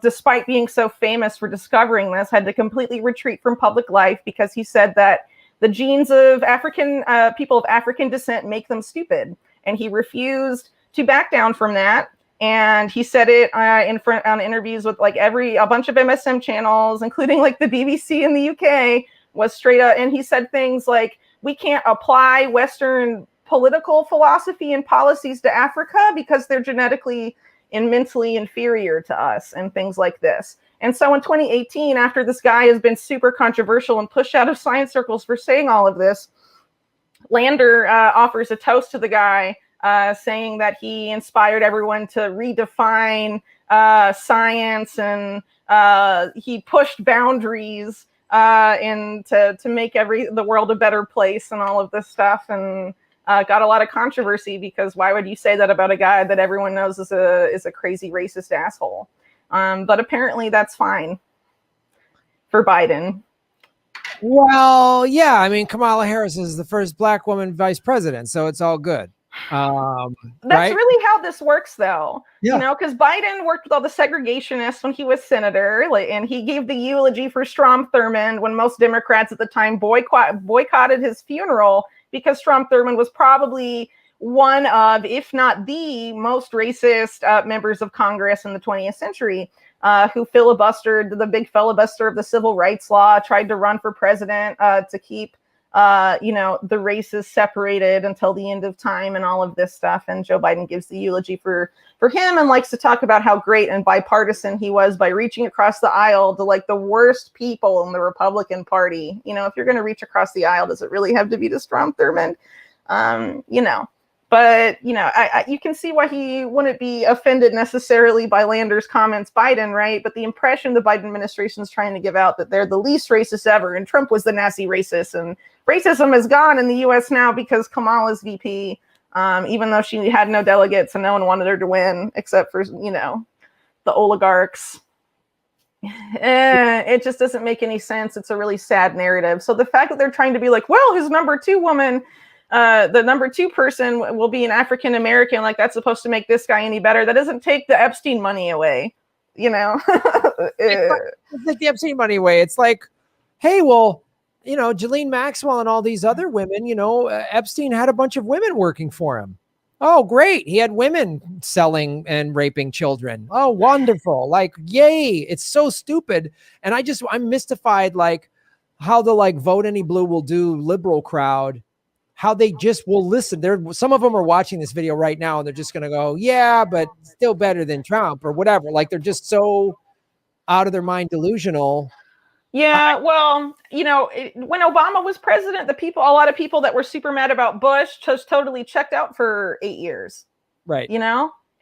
despite being so famous for discovering this, had to completely retreat from public life because he said that the genes of African people of African descent make them stupid. And he refused to back down from that. And he said it on interviews with like a bunch of MSM channels, including like the BBC in the UK, was straight up. And he said things like, we can't apply Western political philosophy and policies to Africa because they're genetically and mentally inferior to us and things like this. And so in 2018, after this guy has been super controversial and pushed out of science circles for saying all of this, Lander offers a toast to the guy, saying that he inspired everyone to redefine science, and he pushed boundaries and to make the world a better place and all of this stuff, and got a lot of controversy because why would you say that about a guy that everyone knows is a crazy racist asshole? But apparently that's fine for Biden. Well, yeah, I mean, Kamala Harris is the first Black woman vice president, so it's all good. That's right? really how this works, though. Yeah. Because Biden worked with all the segregationists when he was senator, and he gave the eulogy for Strom Thurmond when most Democrats at the time boycotted his funeral because Strom Thurmond was probably one of, if not the most racist members of Congress in the 20th century, who filibustered the big filibuster of the civil rights law, tried to run for president to keep the race is separated until the end of time and all of this stuff. And Joe Biden gives the eulogy for him and likes to talk about how great and bipartisan he was by reaching across the aisle to like the worst people in the Republican Party. If you're going to reach across the aisle, does it really have to be to Strom Thurmond? But, you can see why he wouldn't be offended necessarily by Lander's comments, Biden, right? But the impression the Biden administration is trying to give out that they're the least racist ever and Trump was the Nazi racist and racism is gone in the U.S. now because Kamala's VP, even though she had no delegates and no one wanted her to win except for, the oligarchs. It just doesn't make any sense. It's a really sad narrative. So the fact that they're trying to be like, well, his number two woman, the number two person will be an African American, like that's supposed to make this guy any better. That doesn't take the Epstein money away, It's like the Epstein money away. It's like, hey, well, Ghislaine Maxwell and all these other women, Epstein had a bunch of women working for him. Oh, great. He had women selling and raping children. Oh, wonderful. Like, yay. It's so stupid. And I'm mystified, like how the vote any blue will do liberal crowd, how they just will listen. Some of them are watching this video right now and they're just going to go, yeah, but still better than Trump or whatever. Like they're just so out of their mind delusional. Yeah, well, when Obama was president, a lot of people that were super mad about Bush just totally checked out for 8 years. Right.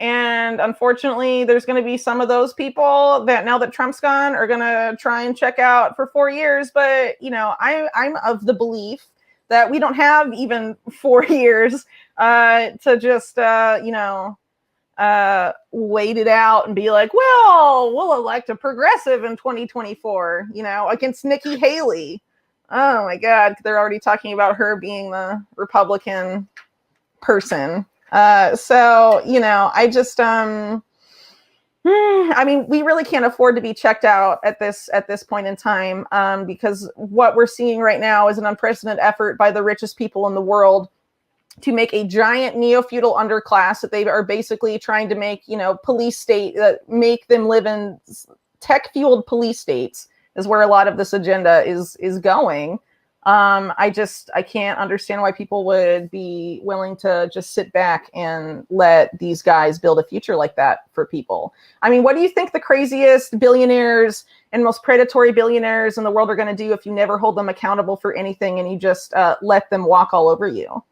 And unfortunately, there's going to be some of those people that now that Trump's gone are going to try and check out for 4 years. But, I'm of the belief that we don't have even 4 years to just, wait it out and be like, well, we'll elect a progressive in 2024, against Nikki Haley. Oh my God, they're already talking about her being the Republican person. I just, we really can't afford to be checked out at this point in time, because what we're seeing right now is an unprecedented effort by the richest people in the world to make a giant neo-feudal underclass that they are basically trying to make, police state, make them live in tech-fueled police states is where a lot of this agenda is going. I can't understand why people would be willing to just sit back and let these guys build a future like that for people. What do you think the craziest billionaires and most predatory billionaires in the world are going to do if you never hold them accountable for anything and you just let them walk all over you?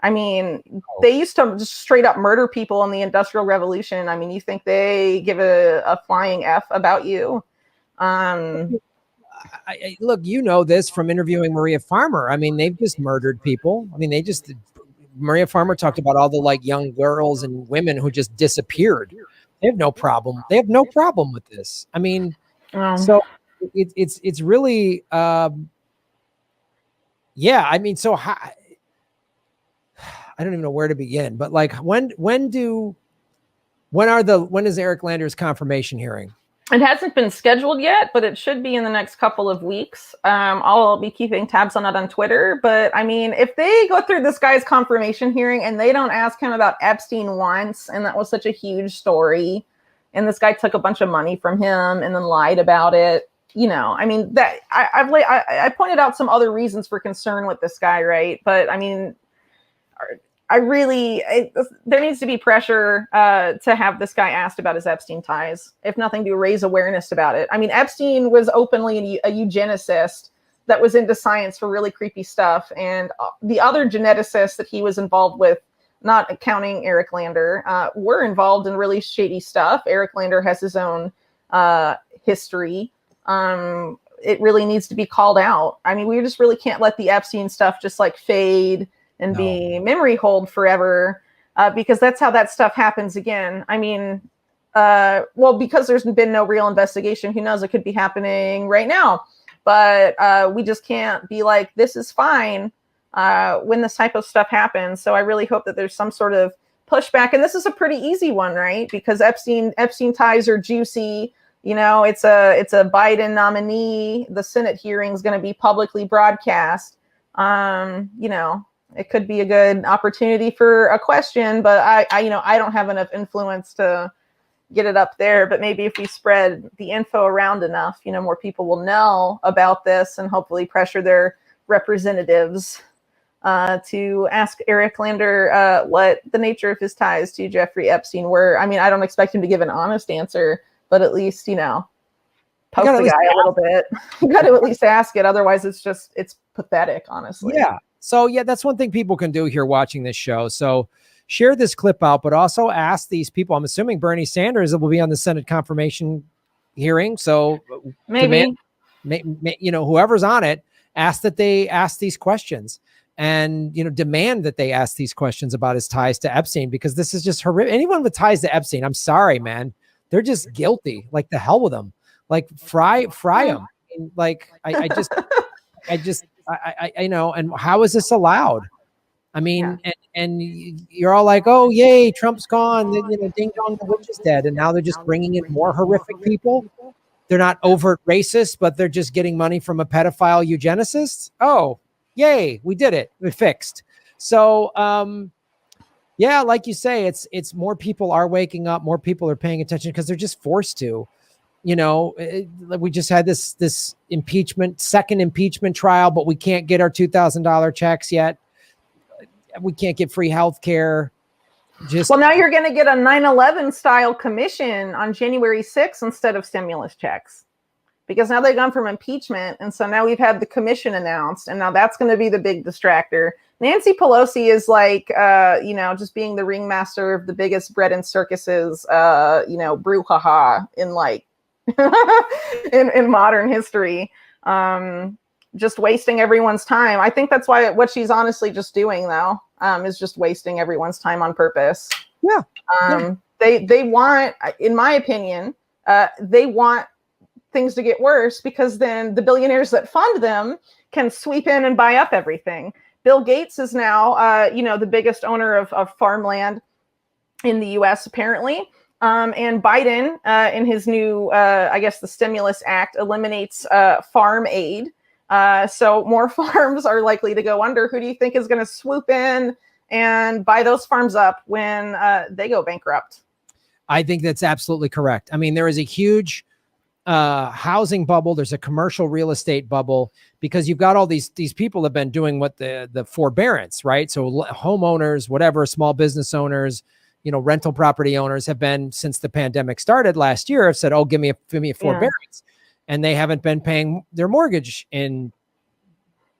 They used to just straight up murder people in the Industrial Revolution. You think they give a flying F about you? Look, this from interviewing Maria Farmer. They've just murdered people. Maria Farmer talked about all the young girls and women who just disappeared. They have no problem. They have no problem with this. So it's really, yeah. So how, I don't even know where to begin, but when is Eric Lander's confirmation hearing? It hasn't been scheduled yet, but it should be in the next couple of weeks. I'll be keeping tabs on it on Twitter. But if they go through this guy's confirmation hearing and they don't ask him about Epstein once, and that was such a huge story, and this guy took a bunch of money from him and then lied about it, that I pointed out some other reasons for concern with this guy, right? But there needs to be pressure to have this guy asked about his Epstein ties, if nothing to raise awareness about it. Epstein was openly a eugenicist that was into science for really creepy stuff. And the other geneticists that he was involved with, not counting Eric Lander, were involved in really shady stuff. Eric Lander has his own history. It really needs to be called out. We just really can't let the Epstein stuff just fade and be memory hold forever, because that's how that stuff happens again. Because there's been no real investigation, who knows, it could be happening right now. But we just can't be like, this is fine when this type of stuff happens. So I really hope that there's some sort of pushback. And this is a pretty easy one, right? Because Epstein ties are juicy. It's a Biden nominee. The Senate hearing is going to be publicly broadcast. It could be a good opportunity for a question, but I don't have enough influence to get it up there. But maybe if we spread the info around enough, more people will know about this and hopefully pressure their representatives to ask Eric Lander what the nature of his ties to Jeffrey Epstein were. I mean, I don't expect him to give an honest answer, but at least, you know, poke the guy a little bit. You got to at least ask it. Otherwise, it's pathetic, honestly. Yeah. So, yeah, that's one thing people can do here watching this show. So share this clip out, but also ask these people. I'm assuming Bernie Sanders will be on the Senate confirmation hearing. So maybe, you know, whoever's on it, ask that they ask these questions. And, you know, demand that they ask these questions about his ties to Epstein, because this is just horrific. Anyone with ties to Epstein, I'm sorry, man. They're just guilty. Like, the hell with them. Like, fry them. Like, I know. And how is this allowed? I mean, and you're all like, oh, yay, Trump's gone. You know, ding dong, the witch is dead. And now they're just bringing in more horrific people. They're not overt racist, but they're just getting money from a pedophile eugenicist. Oh, yay, we did it. We fixed. So, yeah, like you say, it's more people are waking up, more people are paying attention because they're just forced to. You know, we just had this second impeachment trial, but we can't get our $2,000 checks yet. We can't get free health care. Well, now you're going to get a 9/11 style commission on January 6th instead of stimulus checks. Because now they've gone from impeachment, and so now we've had the commission announced, and now that's going to be the big distractor. Nancy Pelosi is like, you know, just being the ringmaster of the biggest bread and circuses, you know, brouhaha in like in modern history, just wasting everyone's time. I think that's what she's honestly just doing, though, is just wasting everyone's time on purpose. Yeah. They want, in my opinion, they want things to get worse, because then the billionaires that fund them can sweep in and buy up everything. Bill Gates is now, you know, the biggest owner of farmland in the U.S. apparently. And Biden, in his new, I guess the Stimulus Act, eliminates farm aid. So more farms are likely to go under. Who do you think is going to swoop in and buy those farms up when they go bankrupt? I think that's absolutely correct. I mean, there is a huge housing bubble. There's a commercial real estate bubble, because you've got all these people have been doing what the forbearance, right? So homeowners, whatever, small business owners, you know, rental property owners have been, since the pandemic started last year, have said, oh, give me a forbearance. Yeah. And they haven't been paying their mortgage in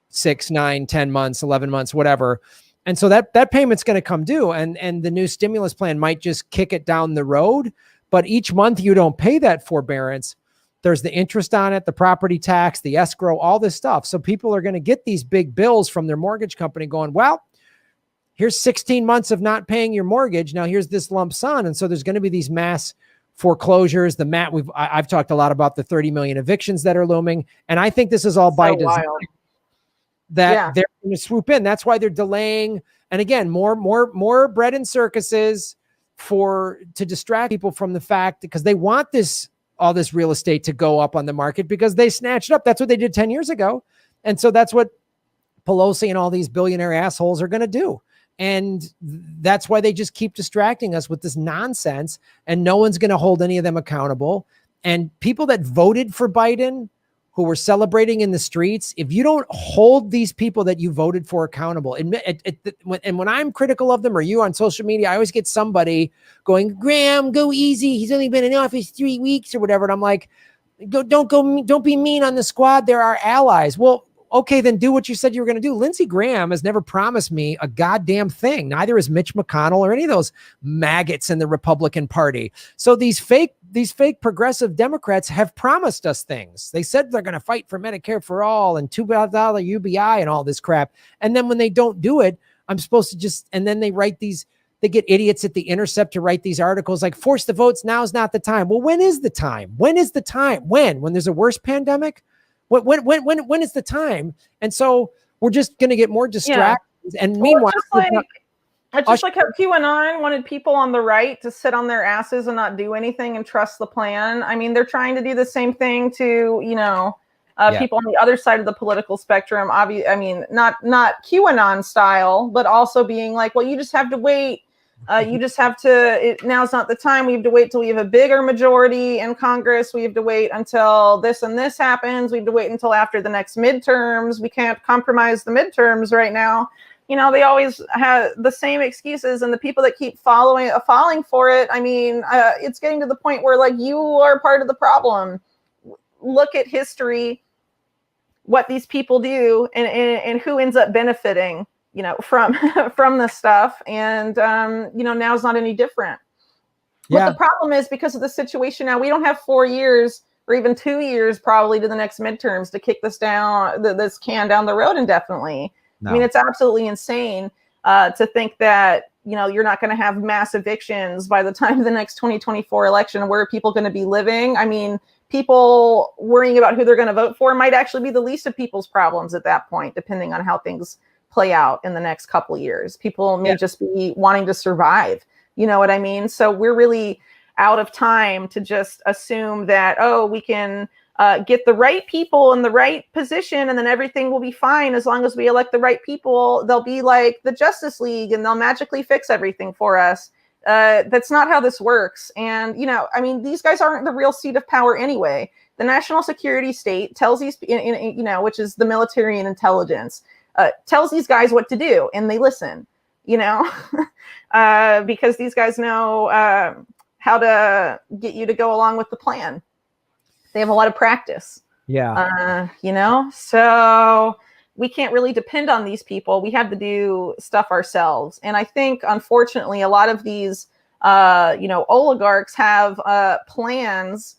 6, 9, 10 months, 11 months, whatever. And so that payment's going to come due, and the new stimulus plan might just kick it down the road. But each month you don't pay that forbearance, there's the interest on it, the property tax, the escrow, all this stuff. So people are going to get these big bills from their mortgage company going, well, here's 16 months of not paying your mortgage. Now here's this lump sum. And so there's going to be these mass foreclosures. I've talked a lot about the 30 million evictions that are looming. And I think this is all by design. That they're going to swoop in. That's why they're delaying. And again, more bread and circuses to distract people from the fact, because they want all this real estate to go up on the market because they snatched it up. That's what they did 10 years ago. And so that's what Pelosi and all these billionaire assholes are going to do. And that's why they just keep distracting us with this nonsense, and no one's going to hold any of them accountable. And people that voted for Biden, who were celebrating in the streets, if you don't hold these people that you voted for accountable, and when I'm critical of them, or you on social media, I always get somebody going, Graham, go easy. He's only been in office 3 weeks or whatever. And I'm like, don't be mean on the squad. They're our allies. Well, okay, then do what you said you were going to do. Lindsey Graham has never promised me a goddamn thing. Neither is Mitch McConnell or any of those maggots in the Republican Party. So these fake progressive Democrats have promised us things. They said they're going to fight for Medicare for all and $2 UBI and all this crap. And then when they don't do it, I'm supposed to and then they write they get idiots at The Intercept to write these articles like, force the votes, now's not the time. Well, when is the time? When is the time? When there's a worse pandemic? When is the time? And so we're just going to get more distracted. Yeah. And meanwhile, it's just like how QAnon wanted people on the right to sit on their asses and not do anything and trust the plan. I mean, they're trying to do the same thing to, people on the other side of the political spectrum. I mean, not QAnon style, but also being like, well, you just have to wait You just have to, now's not the time. We have to wait till we have a bigger majority in Congress. We have to wait until this and this happens. We have to wait until after the next midterms. We can't compromise the midterms right now. You know, they always have the same excuses, and the people that keep falling for it. I mean, it's getting to the point where, like, you are part of the problem. Look at history, what these people do, and who ends up benefiting, you know, from this stuff. And you know, now is not any different. Yeah. But the problem is, because of the situation now, we don't have 4 years or even 2 years probably to the next midterms to kick this can down the road indefinitely. No. I mean, it's absolutely insane to think that, you know, you're not going to have mass evictions by the time of the next 2024 election. Where are people going to be living? I mean, people worrying about who they're going to vote for might actually be the least of people's problems at that point, depending on how things play out in the next couple of years. People may just be wanting to survive. You know what I mean? So we're really out of time to just assume that, oh, we can get the right people in the right position and then everything will be fine. As long as we elect the right people, they'll be like the Justice League and they'll magically fix everything for us. That's not how this works. And, you know, I mean, these guys aren't the real seat of power anyway. The national security state tells these, you know, which is the military and intelligence, tells these guys what to do, and they listen, you know, because these guys know how to get you to go along with the plan. They have a lot of practice. Yeah. You know, so we can't really depend on these people. We have to do stuff ourselves. And I think, unfortunately, a lot of these, you know, oligarchs have plans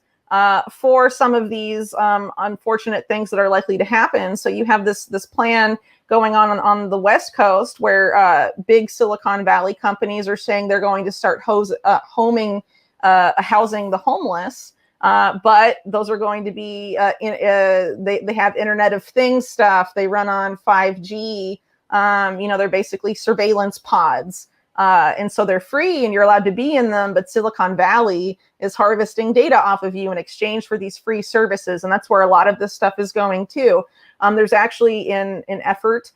for some of these unfortunate things that are likely to happen. So you have this plan going on the West Coast, where big Silicon Valley companies are saying they're going to start housing the homeless. But those are going to be, they have Internet of Things stuff. They run on 5G. You know, they're basically surveillance pods. And so they're free and you're allowed to be in them, but Silicon Valley is harvesting data off of you in exchange for these free services. And that's where a lot of this stuff is going too. There's actually an effort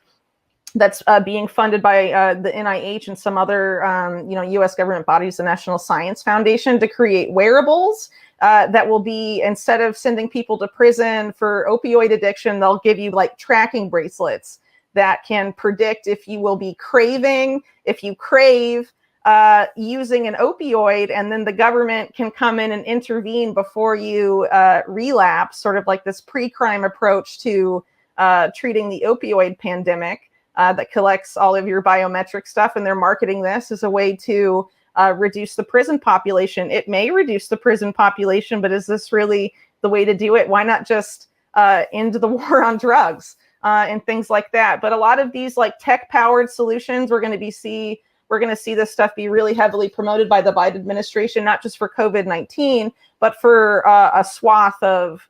that's being funded by the NIH and some other, you know, U.S. government bodies, the National Science Foundation, to create wearables that will be, instead of sending people to prison for opioid addiction, they'll give you like tracking bracelets that can predict if you will be craving, if you crave using an opioid, and then the government can come in and intervene before you relapse, sort of like this pre-crime approach to treating the opioid pandemic that collects all of your biometric stuff. And they're marketing this as a way to reduce the prison population. It may reduce the prison population, but is this really the way to do it? Why not just end the war on drugs and things like that? But a lot of these like tech-powered solutions, we're going to see this stuff be really heavily promoted by the Biden administration, not just for COVID-19, but for a swath of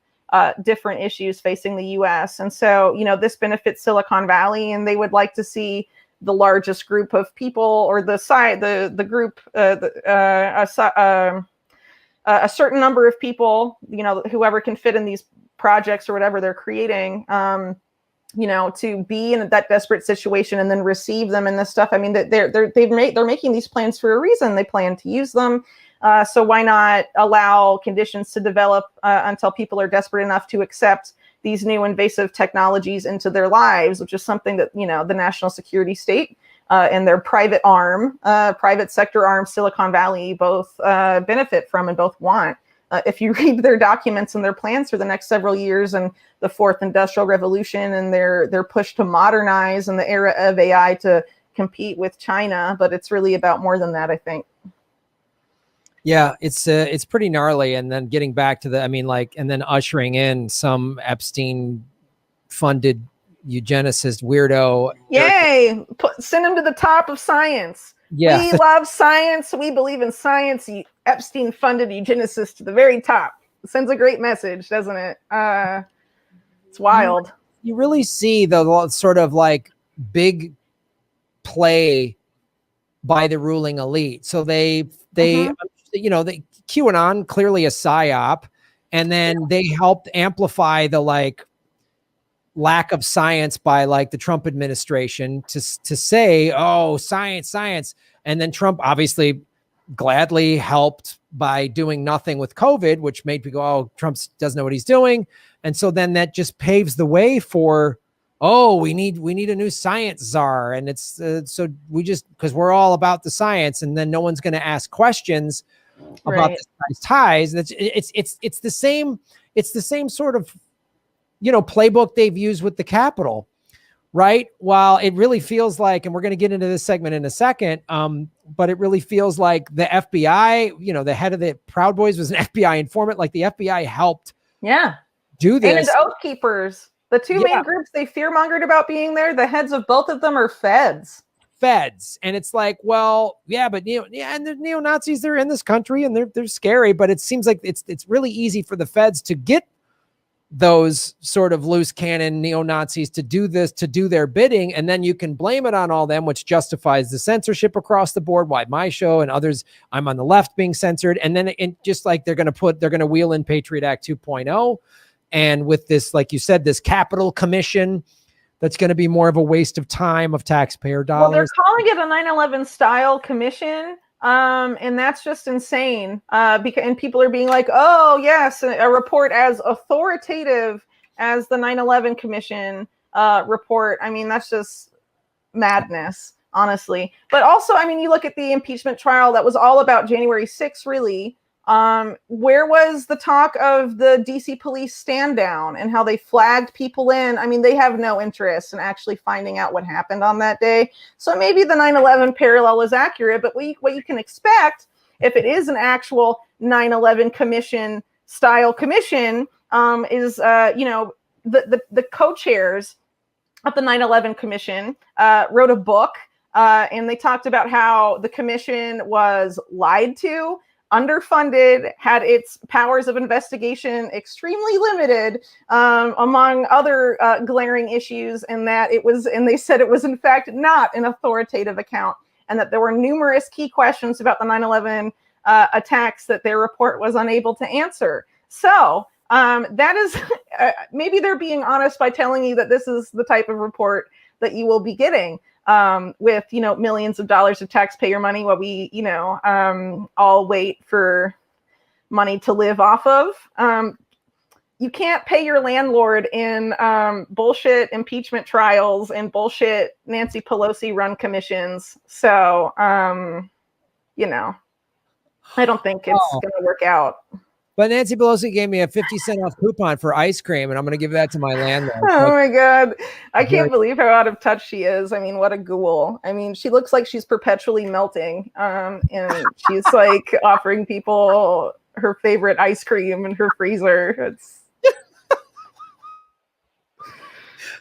different issues facing the U.S. And so, you know, this benefits Silicon Valley, and they would like to see the largest group of people, or a certain number of people, you know, whoever can fit in these projects or whatever they're creating, you know, to be in that desperate situation and then receive them and this stuff. I mean, they're making these plans for a reason. They plan to use them. So why not allow conditions to develop until people are desperate enough to accept these new invasive technologies into their lives, which is something that, you know, the national security state and their private sector arm, Silicon Valley, both benefit from and both want. If you read their documents and their plans for the next several years and the fourth industrial revolution and their push to modernize in the era of AI to compete with China, but it's really about more than that, I think. Yeah, it's pretty gnarly. And then getting back to and then ushering in some Epstein funded eugenicist weirdo. Yay! Send him to the top of science. Yeah. We love science. We believe in science. Epstein funded eugenicist to the very top. It sends a great message, doesn't it? It's wild. You really see the sort of like big play by the ruling elite. So they you know, the QAnon, clearly a psyop, and then they helped amplify the like lack of science by like the Trump administration to say, oh, science. And then Trump obviously gladly helped by doing nothing with COVID, which made people go, oh, Trump doesn't know what he's doing. And so then that just paves the way for, oh, we need a new science czar. And it's so we just, because we're all about the science, and then no one's going to ask questions about this guy's ties. It's the same sort of, playbook they've used with the Capitol, right? While it really feels like, and we're going to get into this segment in a second, but it really feels like the FBI, the head of the Proud Boys was an FBI informant. Like the FBI helped do this. And Oath Keepers, the two main groups they fear-mongered about being there, the heads of both of them are feds. And it's like, well, yeah, but and the neo-Nazis, they're in this country and they're scary, but it seems like it's really easy for the feds to get those sort of loose cannon neo-Nazis to do this, to do their bidding. And then you can blame it on all them, which justifies the censorship across the board. Why my show and others, I'm on the left, being censored. And then just like they're going to wheel in Patriot Act 2.0. And with this, like you said, this Capitol Commission, that's going to be more of a waste of time of taxpayer dollars. Well, they're calling it a 9/11 style commission. And that's just insane. And people are being like, oh, yes, a report as authoritative as the 9/11 Commission report. I mean, that's just madness, honestly. But also, I mean, you look at the impeachment trial that was all about January 6th, really. Where was the talk of the DC police stand down and how they flagged people in? I mean, they have no interest in actually finding out what happened on that day. So maybe the 9/11 parallel is accurate, but what you can expect if it is an actual 9/11 commission style commission is, the co-chairs of the 9/11 commission wrote a book and they talked about how the commission was lied to, underfunded, had its powers of investigation extremely limited, among other glaring issues, and they said it was in fact not an authoritative account, and that there were numerous key questions about the 9/11 attacks that their report was unable to answer. So that is maybe they're being honest by telling you that this is the type of report that you will be getting. With, millions of dollars of taxpayer money while we, all wait for money to live off of. You can't pay your landlord in bullshit impeachment trials and bullshit Nancy Pelosi run commissions. So, I don't think it's going to work out. But Nancy Pelosi gave me a 50-cent off coupon for ice cream, and I'm going to give that to my landlord. Oh, my God. I can't believe how out of touch she is. I mean, what a ghoul. I mean, she looks like she's perpetually melting. And she's like offering people her favorite ice cream in her freezer.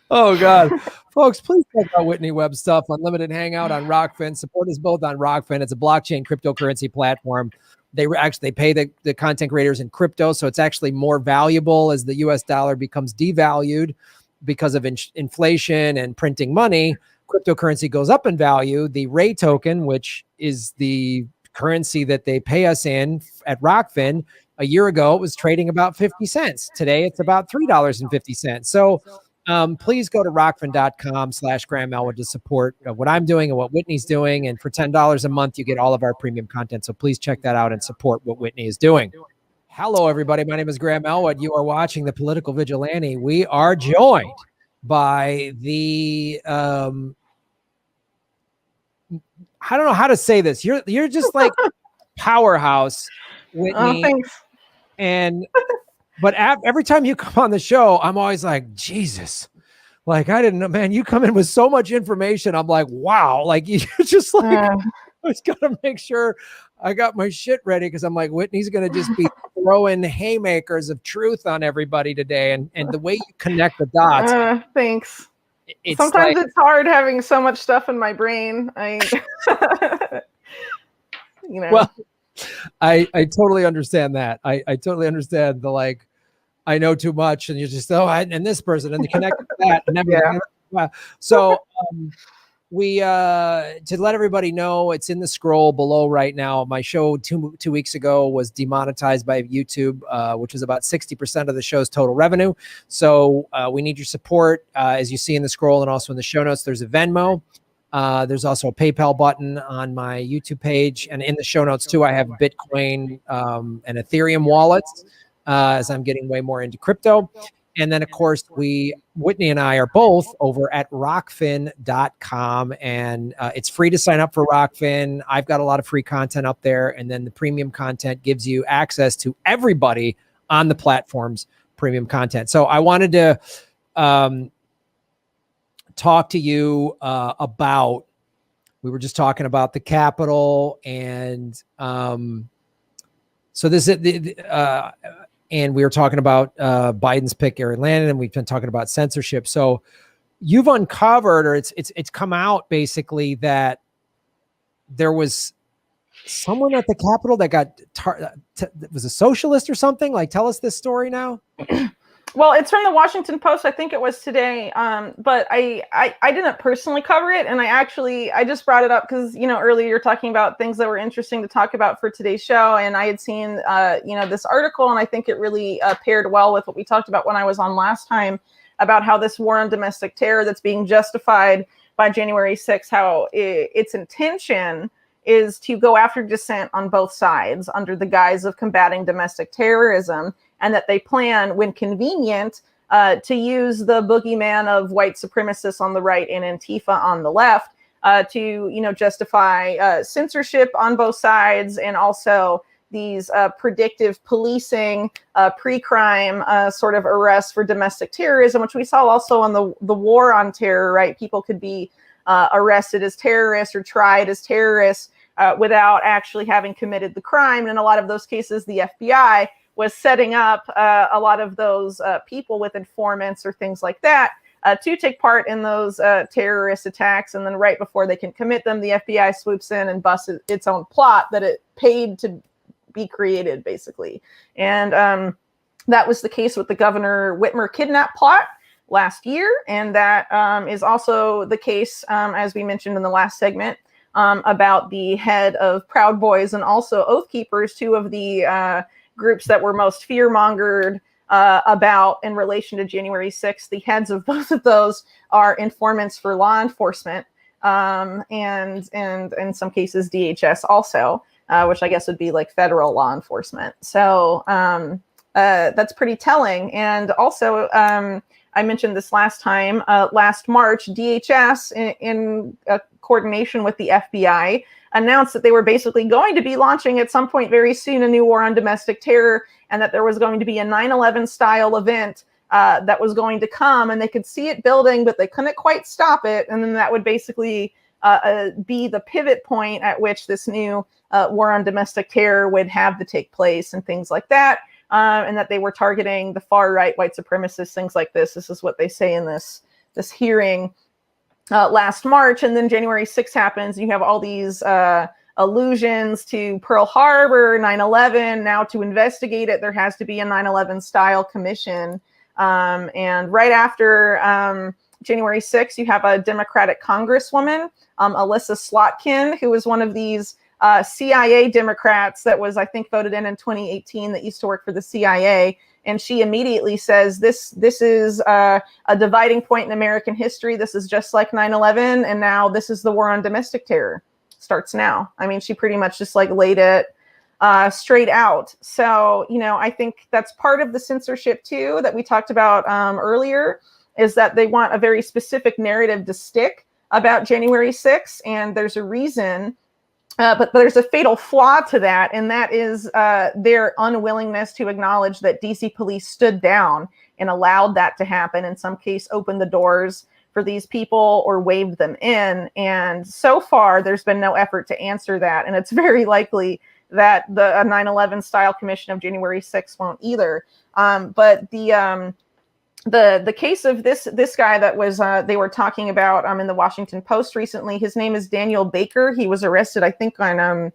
Oh, God. Folks, please check out Whitney Webb stuff, Unlimited Hangout on Rockfin. Support us both on Rockfin. It's a blockchain cryptocurrency platform. They pay the content creators in crypto, so it's actually more valuable as the U.S. dollar becomes devalued because of inflation and printing money. Cryptocurrency goes up in value. The Ray token, which is the currency that they pay us in at Rockfin, a year ago it was trading about 50 cents. Today it's about $3.50. So please go to rockfin.com/Graham Elwood to support what I'm doing and what Whitney's doing. And for $10 a month, you get all of our premium content. So please check that out and support what Whitney is doing. Hello, everybody. My name is Graham Elwood. You are watching The Political Vigilante. We are joined by the, I don't know how to say this. You're just like powerhouse, Whitney. Oh, thanks. But every time you come on the show, I'm always like, Jesus, like, I didn't know, man, you come in with so much information. I'm like, wow, like, you're just like, I just got to make sure I got my shit ready. Cause I'm like, Whitney's going to just be throwing haymakers of truth on everybody today. And the way you connect the dots. Thanks. Sometimes it's hard having so much stuff in my brain. Well, I totally understand that. I totally understand the, like, I know too much, and you just, and this person, and the connect to that, and everything. Yeah. So we to let everybody know, it's in the scroll below right now. My show two weeks ago was demonetized by YouTube, which was about 60% of the show's total revenue. So we need your support, as you see in the scroll, and also in the show notes. There's a Venmo. There's also a PayPal button on my YouTube page, and in the show notes too, I have Bitcoin and Ethereum wallets as I'm getting way more into crypto. And then, of course, Whitney and I are both over at rockfin.com, and it's free to sign up for Rockfin. I've got a lot of free content up there, and then the premium content gives you access to everybody on the platform's premium content. So I wanted to talk to you about, we were just talking about the Capitol, and so this is and we were talking about Biden's pick, Eric Landon, and we've been talking about censorship. So you've uncovered, or it's come out basically, that there was someone at the Capitol that got was a socialist or something. Like, tell us this story now. Well, it's from the Washington Post. I think it was today. But I didn't personally cover it. And I just brought it up because, earlier you're talking about things that were interesting to talk about for today's show. And I had seen, this article, and I think it really paired well with what we talked about when I was on last time about how this war on domestic terror that's being justified by January 6th, how its intention is to go after dissent on both sides under the guise of combating domestic terrorism, and that they plan, when convenient, to use the boogeyman of white supremacists on the right and Antifa on the left to, justify censorship on both sides, and also these predictive policing, pre-crime sort of arrests for domestic terrorism, which we saw also on the war on terror, right? People could be arrested as terrorists or tried as terrorists without actually having committed the crime. And in a lot of those cases, the FBI was setting up a lot of those people with informants or things like that to take part in those terrorist attacks. And then right before they can commit them, the FBI swoops in and busts its own plot that it paid to be created, basically. And that was the case with the Governor Whitmer kidnap plot last year. And that is also the case, as we mentioned in the last segment, about the head of Proud Boys and also Oath Keepers, two of the groups that were most fear-mongered about in relation to January 6th. The heads of both of those are informants for law enforcement, and in some cases DHS also, which I guess would be like federal law enforcement. So that's pretty telling. And also, I mentioned this last time, last March, DHS, in coordination with the FBI, announced that they were basically going to be launching at some point very soon a new war on domestic terror, and that there was going to be a 9/11 style event that was going to come, and they could see it building, but they couldn't quite stop it. And then that would basically be the pivot point at which this new war on domestic terror would have to take place and things like that. And that they were targeting the far right, white supremacists, things like this. This is what they say in this hearing last March. And then January 6th happens. You have all these allusions to Pearl Harbor, 9/11. Now to investigate it, there has to be a 9/11 style commission. And right after January 6th, you have a Democratic Congresswoman, Alyssa Slotkin, who was one of these CIA Democrats that was, I think, voted in 2018 that used to work for the CIA. And she immediately says, this is a dividing point in American history. This is just like 9/11. And now this is the war on domestic terror. Starts now. I mean, she pretty much just like laid it straight out. So, I think that's part of the censorship too, that we talked about earlier, is that they want a very specific narrative to stick about January 6th. And there's a reason. But there's a fatal flaw to that, and that is their unwillingness to acknowledge that DC police stood down and allowed that to happen, in some case opened the doors for these people or waved them in. And so far, there's been no effort to answer that. And it's very likely that the 9/11 style commission of January 6th won't either. But the case of this guy that was they were talking about in the Washington Post recently, his name is Daniel Baker. He was arrested, I think, on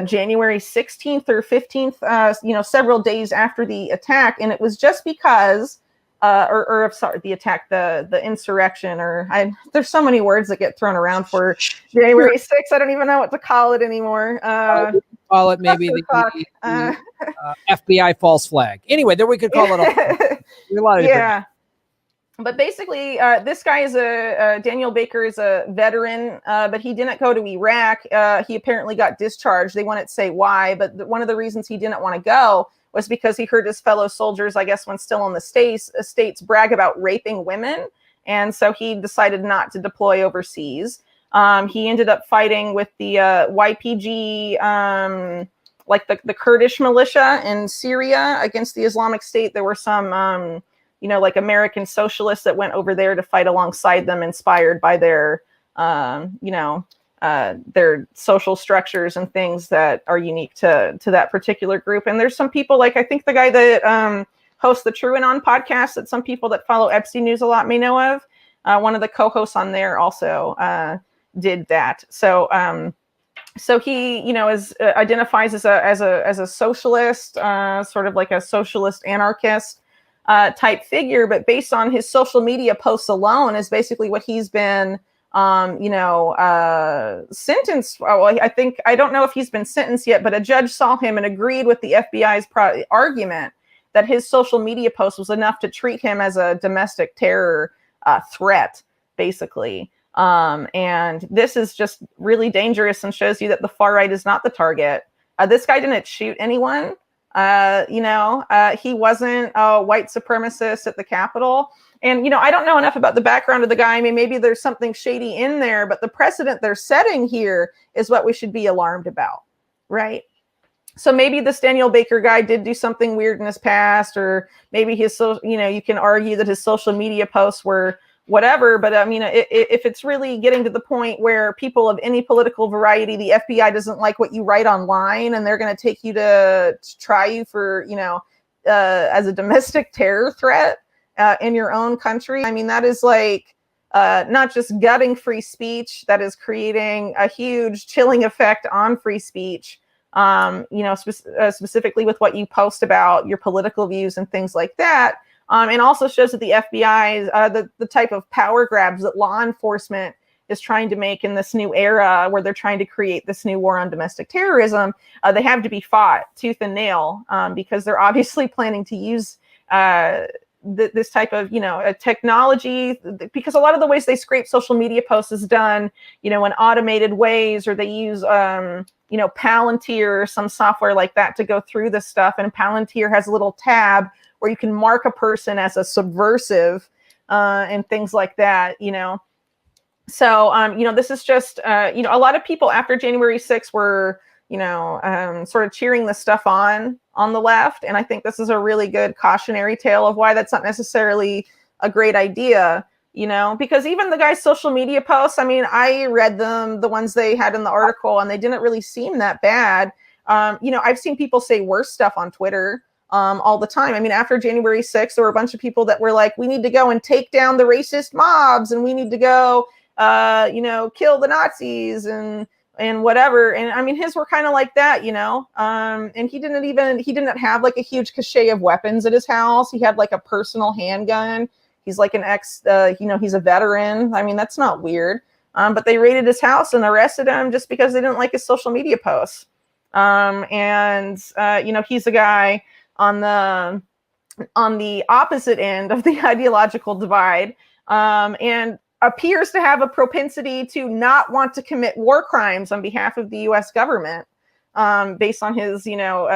January 16th or 15th, several days after the attack. And it was just because the attack, the insurrection, there's so many words that get thrown around for January 6th. I don't even know what to call it anymore. Call it maybe the FBI false flag. Anyway, there we could call it a lot of yeah. But basically, this guy is Daniel Baker is a veteran, but he didn't go to Iraq. He apparently got discharged. They wouldn't say why, but one of the reasons he didn't want to go was because he heard his fellow soldiers, I guess, when still in the states brag about raping women. And so he decided not to deploy overseas. He ended up fighting with the YPG, like the Kurdish militia in Syria against the Islamic State. There were some like American socialists that went over there to fight alongside them, inspired by their, their social structures and things that are unique to that particular group. And there's some people, like I think the guy that hosts the TrueAnon podcast that some people that follow Epstein News a lot may know of. One of the co-hosts on there also did that. So he, identifies as a socialist, sort of like a socialist anarchist type figure, but based on his social media posts alone is basically what he's been, sentenced. Well, I don't know if he's been sentenced yet, but a judge saw him and agreed with the FBI's argument that his social media post was enough to treat him as a domestic terror threat, basically. And this is just really dangerous and shows you that the far right is not the target. This guy didn't shoot anyone. He wasn't a white supremacist at the Capitol. And, I don't know enough about the background of the guy. I mean, maybe there's something shady in there, but the precedent they're setting here is what we should be alarmed about, right? So maybe this Daniel Baker guy did do something weird in his past, or maybe you can argue that his social media posts were whatever. But I mean, if it's really getting to the point where people of any political variety, the FBI doesn't like what you write online, and they're going to take you to try you for, as a domestic terror threat in your own country. I mean, that is like not just gutting free speech, that is creating a huge chilling effect on free speech. Specifically with what you post about your political views and things like that. And also shows that the FBI, the type of power grabs that law enforcement is trying to make in this new era where they're trying to create this new war on domestic terrorism, they have to be fought tooth and nail because they're obviously planning to use this type of, technology, because a lot of the ways they scrape social media posts is done, in automated ways, or they use, Palantir or some software like that to go through this stuff. And Palantir has a little tab where you can mark a person as a subversive and things like that, So, this is just, a lot of people after January 6th were, sort of cheering this stuff on the left. And I think this is a really good cautionary tale of why that's not necessarily a great idea, because even the guy's social media posts, I mean, I read them, the ones they had in the article, and they didn't really seem that bad. I've seen people say worse stuff on Twitter all the time. I mean, after January 6th, there were a bunch of people that were like, we need to go and take down the racist mobs, and we need to go, kill the Nazis and whatever. And I mean, his were kind of like that, and he didn't have like a huge cachet of weapons at his house. He had like a personal handgun. He's like an he's a veteran. I mean, that's not weird. But they raided his house and arrested him just because they didn't like his social media posts. He's a guy on the opposite end of the ideological divide, and appears to have a propensity to not want to commit war crimes on behalf of the U.S. government, based on his,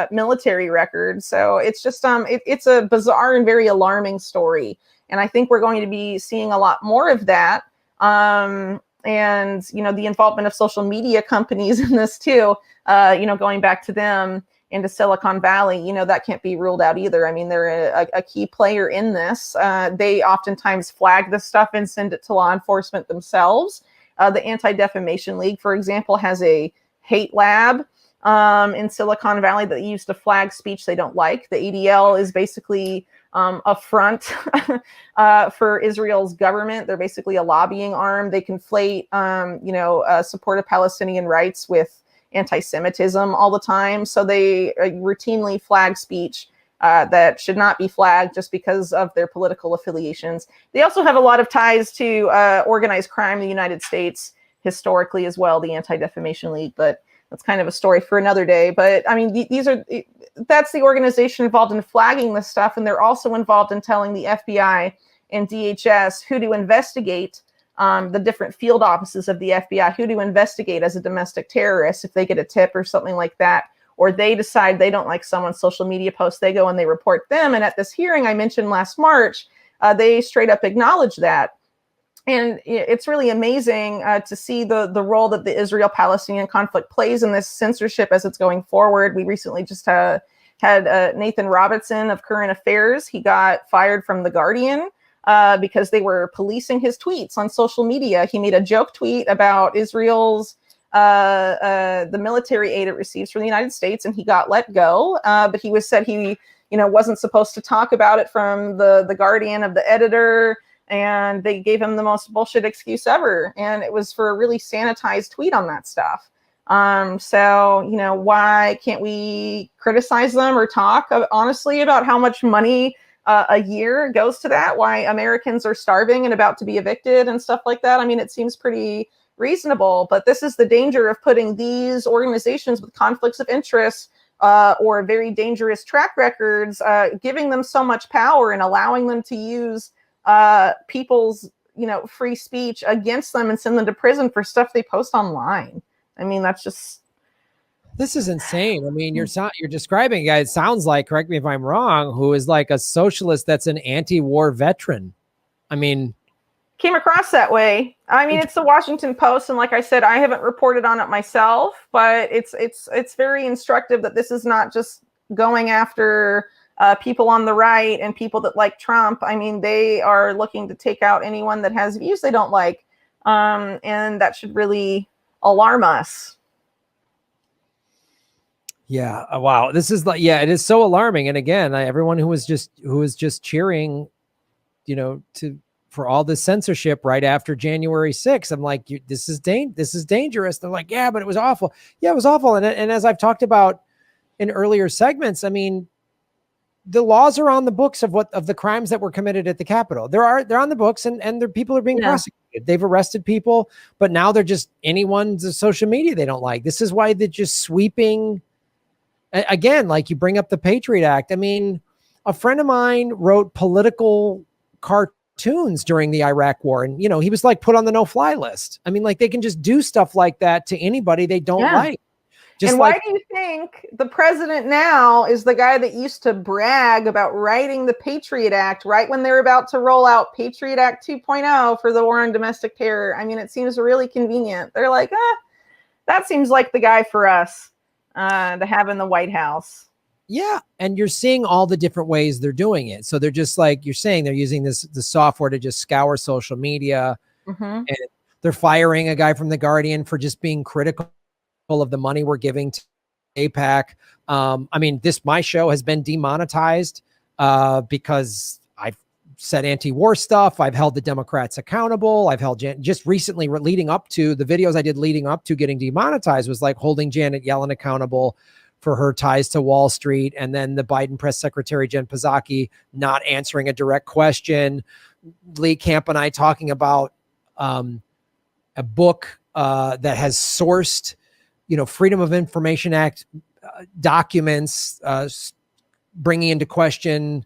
military record. So it's just, it's a bizarre and very alarming story. And I think we're going to be seeing a lot more of that. And, the involvement of social media companies in this too, going back to them into Silicon Valley, that can't be ruled out either. I mean, they're a key player in this. They oftentimes flag this stuff and send it to law enforcement themselves. The Anti-Defamation League, for example, has a hate lab in Silicon Valley that used to flag speech they don't like. The ADL is basically a front for Israel's government. They're basically a lobbying arm. They conflate, support of Palestinian rights with anti-Semitism all the time. So they routinely flag speech that should not be flagged just because of their political affiliations. They also have a lot of ties to organized crime in the United States historically as well, the Anti-Defamation League, but that's kind of a story for another day. But I mean, that's the organization involved in flagging this stuff. And they're also involved in telling the FBI and DHS, who to investigate, the different field offices of the FBI, who to investigate as a domestic terrorist if they get a tip or something like that, or they decide they don't like someone's social media post, they go and they report them. And at this hearing I mentioned last March, they straight up acknowledge that. And it's really amazing to see the role that the Israel-Palestinian conflict plays in this censorship as it's going forward. We recently just had Nathan Robertson of Current Affairs. He got fired from The Guardian because they were policing his tweets on social media. He made a joke tweet about Israel's the military aid it receives from the United States, and he got let go. But he said he wasn't supposed to talk about it from the Guardian of the editor. And they gave him the most bullshit excuse ever. And it was for a really sanitized tweet on that stuff. So, why can't we criticize them or talk honestly about how much money a year goes to that? Why Americans are starving and about to be evicted and stuff like that? I mean, it seems pretty reasonable, but this is the danger of putting these organizations with conflicts of interest or very dangerous track records, giving them so much power and allowing them to use people's free speech against them and send them to prison for stuff they post online. I mean, this is insane. I mean, you're describing a guy, it sounds like, correct me if I'm wrong, who is like a socialist that's an anti-war veteran. I mean, came across that way. I mean, it's the Washington Post, and like I said, I haven't reported on it myself, but it's very instructive that this is not just going after people on the right and people that like Trump. I mean, they are looking to take out anyone that has views they don't like. And that should really alarm us. Yeah. Wow. This is like, yeah, it is so alarming. And again, everyone who was just cheering, for all this censorship right after January 6th, I'm like, this is dangerous. They're like, yeah, but it was awful. Yeah, it was awful. And as I've talked about in earlier segments, I mean, the laws are on the books of the crimes that were committed at the Capitol. They're on the books, and people are being prosecuted. They've arrested people, but now they're just anyone's social media they don't like. This is why they're just sweeping. Again, like you bring up the Patriot Act. I mean, a friend of mine wrote political cartoons during the Iraq War, and he was like put on the no-fly list. I mean, like they can just do stuff like that to anybody they don't like. And why do you think the president now is the guy that used to brag about writing the Patriot Act right when they're about to roll out Patriot Act 2.0 for the war on domestic terror? I mean, it seems really convenient. They're like, that seems like the guy for us to have in the White House. Yeah. And you're seeing all the different ways they're doing it. So they're just like you're saying, they're using the software to just scour social media. And they're firing a guy from The Guardian for just being critical of the money we're giving to AIPAC. I mean, my show has been demonetized because I've said anti-war stuff. I've held the Democrats accountable. I've held just recently leading up to the videos I did leading up to getting demonetized was like holding Janet Yellen accountable for her ties to Wall Street. And then the Biden press secretary, Jen Psaki, not answering a direct question. Lee Camp and I talking about a book that has sourced Freedom of Information Act documents, bringing into question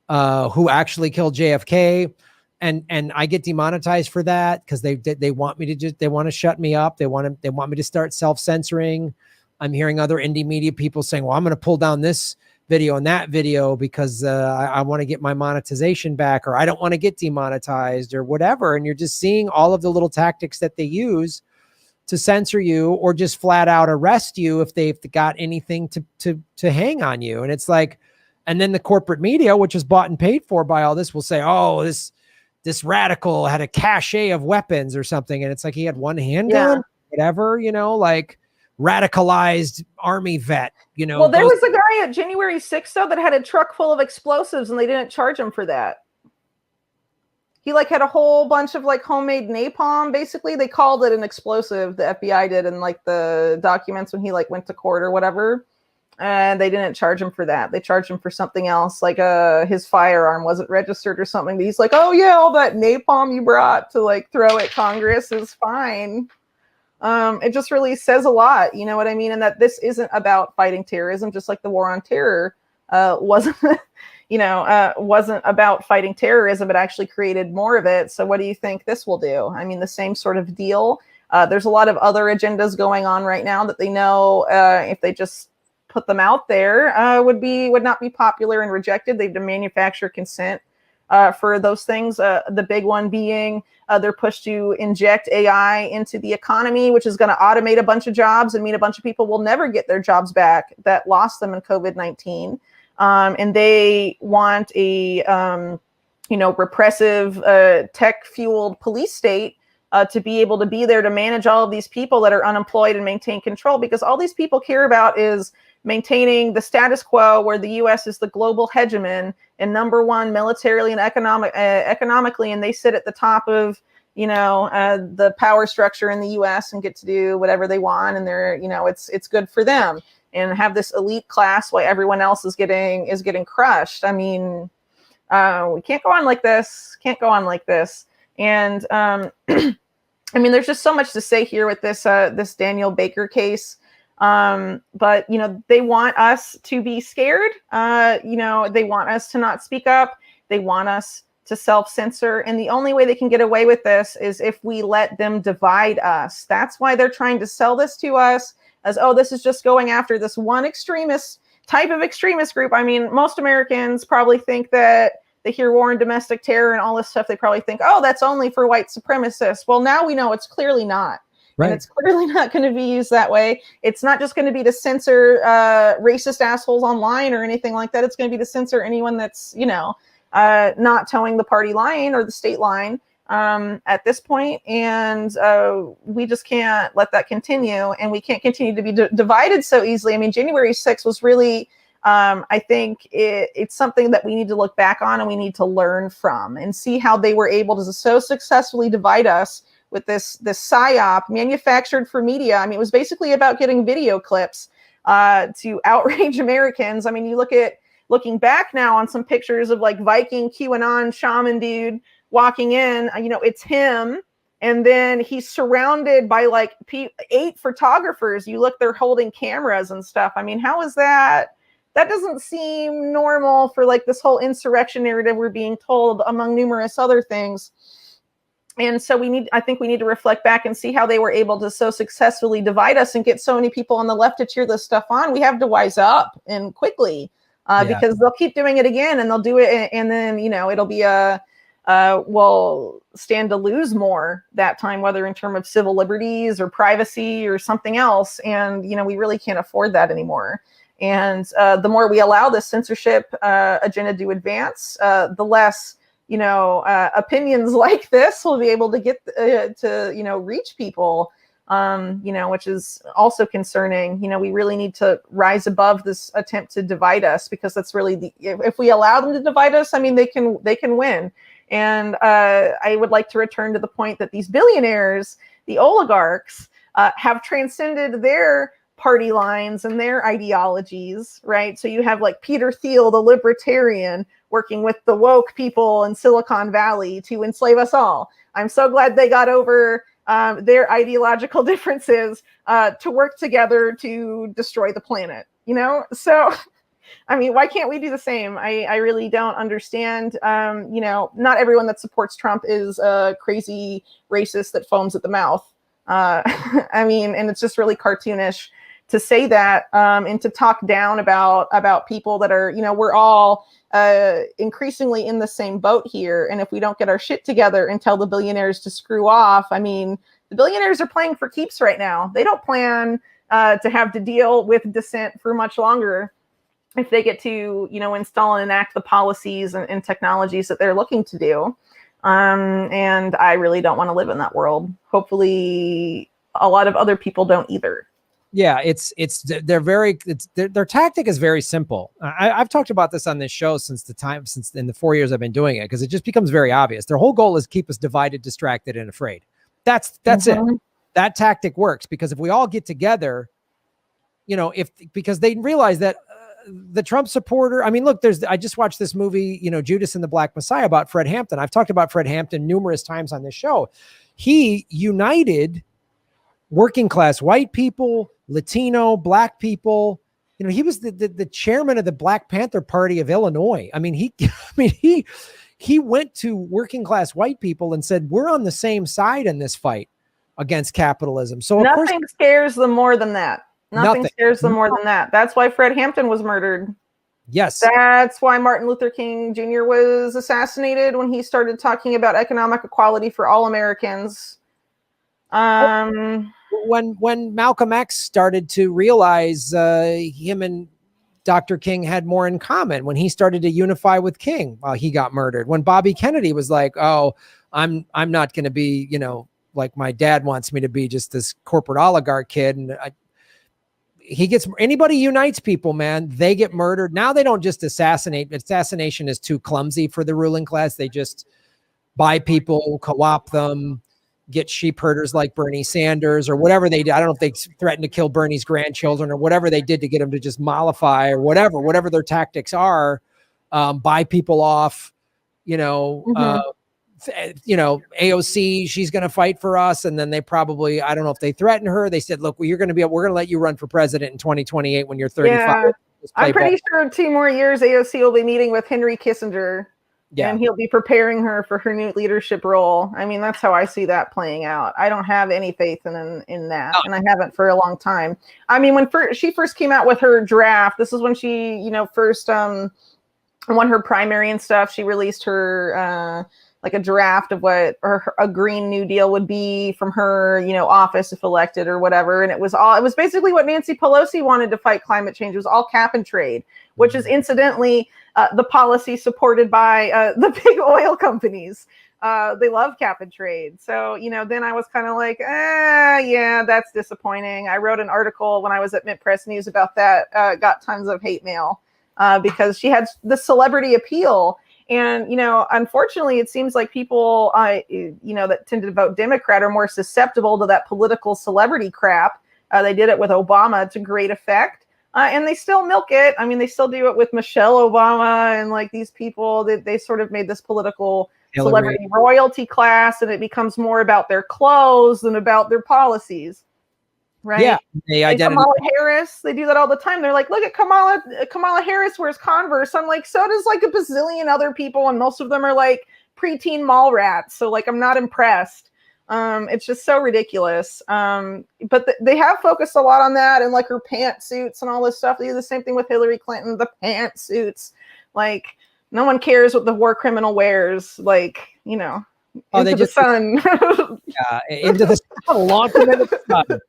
who actually killed JFK, and I get demonetized for that because they want me to they want to shut me up. They want me to start self-censoring. I'm hearing other indie media people saying, "Well, I'm going to pull down this video and that video because I want to get my monetization back, or I don't want to get demonetized, or whatever." And you're just seeing all of the little tactics that they use to censor you, or just flat out arrest you if they've got anything to hang on you. And it's like, and then the corporate media, which is bought and paid for by all this, will say, "Oh, this radical had a cache of weapons or something," and it's like he had one handgun, whatever, like radicalized army vet. Well, there was a guy at January 6th though that had a truck full of explosives, and they didn't charge him for that. He had a whole bunch of homemade napalm. Basically, they called it an explosive. The FBI did in the documents when he went to court or whatever. And they didn't charge him for that. They charged him for something else. His firearm wasn't registered or something. But he's like, "Oh yeah, all that napalm you brought to throw at Congress is fine." It just really says a lot. You know what I mean? And that this isn't about fighting terrorism, just like the war on terror wasn't. wasn't about fighting terrorism. It actually created more of it. So what do you think this will do? I mean, the same sort of deal. There's a lot of other agendas going on right now that they know if they just put them out there would not be popular and rejected. They have to manufacture consent for those things. The big one being their push to inject AI into the economy, which is going to automate a bunch of jobs and mean a bunch of people will never get their jobs back that lost them in COVID-19. And they want a repressive tech-fueled police state to be able to be there to manage all of these people that are unemployed and maintain control, because all these people care about is maintaining the status quo where the U.S. is the global hegemon and number one militarily and economically, and they sit at the top of the power structure in the U.S. and get to do whatever they want, and they're it's good for them, and have this elite class while everyone else is getting crushed. I mean, we can't go on like this. And I mean, there's just so much to say here with this Daniel Baker case. But they want us to be scared. They want us to not speak up. They want us to self-censor. And the only way they can get away with this is if we let them divide us. That's why they're trying to sell this to us as, oh, this is just going after this one type of extremist group. I mean, most Americans probably think that they hear war and domestic terror and all this stuff. They probably think, oh, that's only for white supremacists. Well, now we know it's clearly not. Right. And it's clearly not going to be used that way. It's not just going to be to censor racist assholes online or anything like that. It's going to be to censor anyone that's, not towing the party line or the state line at this point. And we just can't let that continue. And we can't continue to be divided so easily. I mean, January 6th was really... I think it's something that we need to look back on and we need to learn from and see how they were able to so successfully divide us with this psyop manufactured for media. I mean, it was basically about getting video clips to outrage Americans. I mean, looking back now on some pictures of like Viking QAnon shaman dude walking in, it's him. And then he's surrounded by like 8 photographers. You look, they're holding cameras and stuff. I mean, how is that? That doesn't seem normal for like this whole insurrection narrative we're being told, among numerous other things. And so I think we need to reflect back and see how they were able to so successfully divide us and get so many people on the left to cheer this stuff on. We have to wise up and quickly because they'll keep doing it again, and they'll do it. And then, it'll be we'll stand to lose more that time, whether in terms of civil liberties or privacy or something else. And, we really can't afford that anymore. And the more we allow this censorship agenda to advance, the less, opinions like this will be able to get to reach people, which is also concerning. We really need to rise above this attempt to divide us, because that's really if we allow them to divide us, I mean, they can win. And I would like to return to the point that these billionaires, the oligarchs, have transcended their party lines and their ideologies, right? So you have like Peter Thiel, the libertarian, working with the woke people in Silicon Valley to enslave us all. I'm so glad they got over their ideological differences to work together to destroy the planet, So, I mean, why can't we do the same? I really don't understand. Not everyone that supports Trump is a crazy racist that foams at the mouth. I mean, and it's just really cartoonish to say that and to talk down about people that are, we're all increasingly in the same boat here. And if we don't get our shit together and tell the billionaires to screw off, I mean, the billionaires are playing for keeps right now. They don't plan to have to deal with dissent for much longer if they get to, install and enact the policies and technologies that they're looking to do. And I really don't want to live in that world. Hopefully a lot of other people don't either. Yeah, their tactic is very simple. I've talked about this on this show since in the 4 years I've been doing it, because it just becomes very obvious. Their whole goal is keep us divided, distracted, and afraid. That's it. That tactic works, because if we all get together, because they realize that the Trump supporter, I mean, look, I just watched this movie, Judas and the Black Messiah, about Fred Hampton. I've talked about Fred Hampton numerous times on this show. He united working class white people, Latino, Black people, he was the chairman of the Black Panther Party of Illinois. I mean, he went to working class white people and said, we're on the same side in this fight against capitalism. So nothing scares them more than that. Nothing scares them more than that. That's why Fred Hampton was murdered. Yes. That's why Martin Luther King Jr. was assassinated, when he started talking about economic equality for all Americans. When Malcolm X started to realize him and Dr. King had more in common, when he started to unify with King, he got murdered. When Bobby Kennedy was like, oh, I'm not going to be, like my dad wants me to be, just this corporate oligarch kid. And anybody unites people, man, they get murdered. Now they don't just assassinate. Assassination is too clumsy for the ruling class. They just buy people, co-opt them, get sheep herders like Bernie Sanders or whatever they did. I don't know if they threatened to kill Bernie's grandchildren or whatever they did to get them to just mollify or whatever their tactics are, buy people off, AOC, she's going to fight for us. And then they probably, I don't know if they threatened her. They said, look, we're going to let you run for president in 2028 when you're 35. Yeah. I'm pretty sure 2 more years AOC will be meeting with Henry Kissinger. Yeah. And he'll be preparing her for her new leadership role. I mean, that's how I see that playing out. I don't have any faith in that. And I haven't for a long time. I mean, when she first came out with her draft, this is when she, first won her primary and stuff. She released her like a draft of what a Green New Deal would be from her, office if elected or whatever. And it was basically what Nancy Pelosi wanted to fight climate change. It was all cap and trade, which is incidentally the policy supported by the big oil companies. They love cap and trade. So, then I was kind of like, yeah, that's disappointing. I wrote an article when I was at Mint Press News about that, got tons of hate mail because she had the celebrity appeal. And, unfortunately, it seems like people, that tend to vote Democrat are more susceptible to that political celebrity crap. They did it with Obama to great effect. And they still milk it. I mean, they still do it with Michelle Obama and like these people that they sort of made this political celebrity royalty class, and it becomes more about their clothes than about their policies. Right. Yeah. Kamala Harris, they do that all the time. They're like, look at Kamala Harris wears Converse. I'm like, so does like a bazillion other people. And most of them are like preteen mall rats. So like, I'm not impressed. It's just so ridiculous. But they have focused a lot on that and like her pantsuits and all this stuff. They do the same thing with Hillary Clinton, the pantsuits. Like no one cares what the war criminal wears. Like, into the sun. Into the sun. Launch them into the sun. Them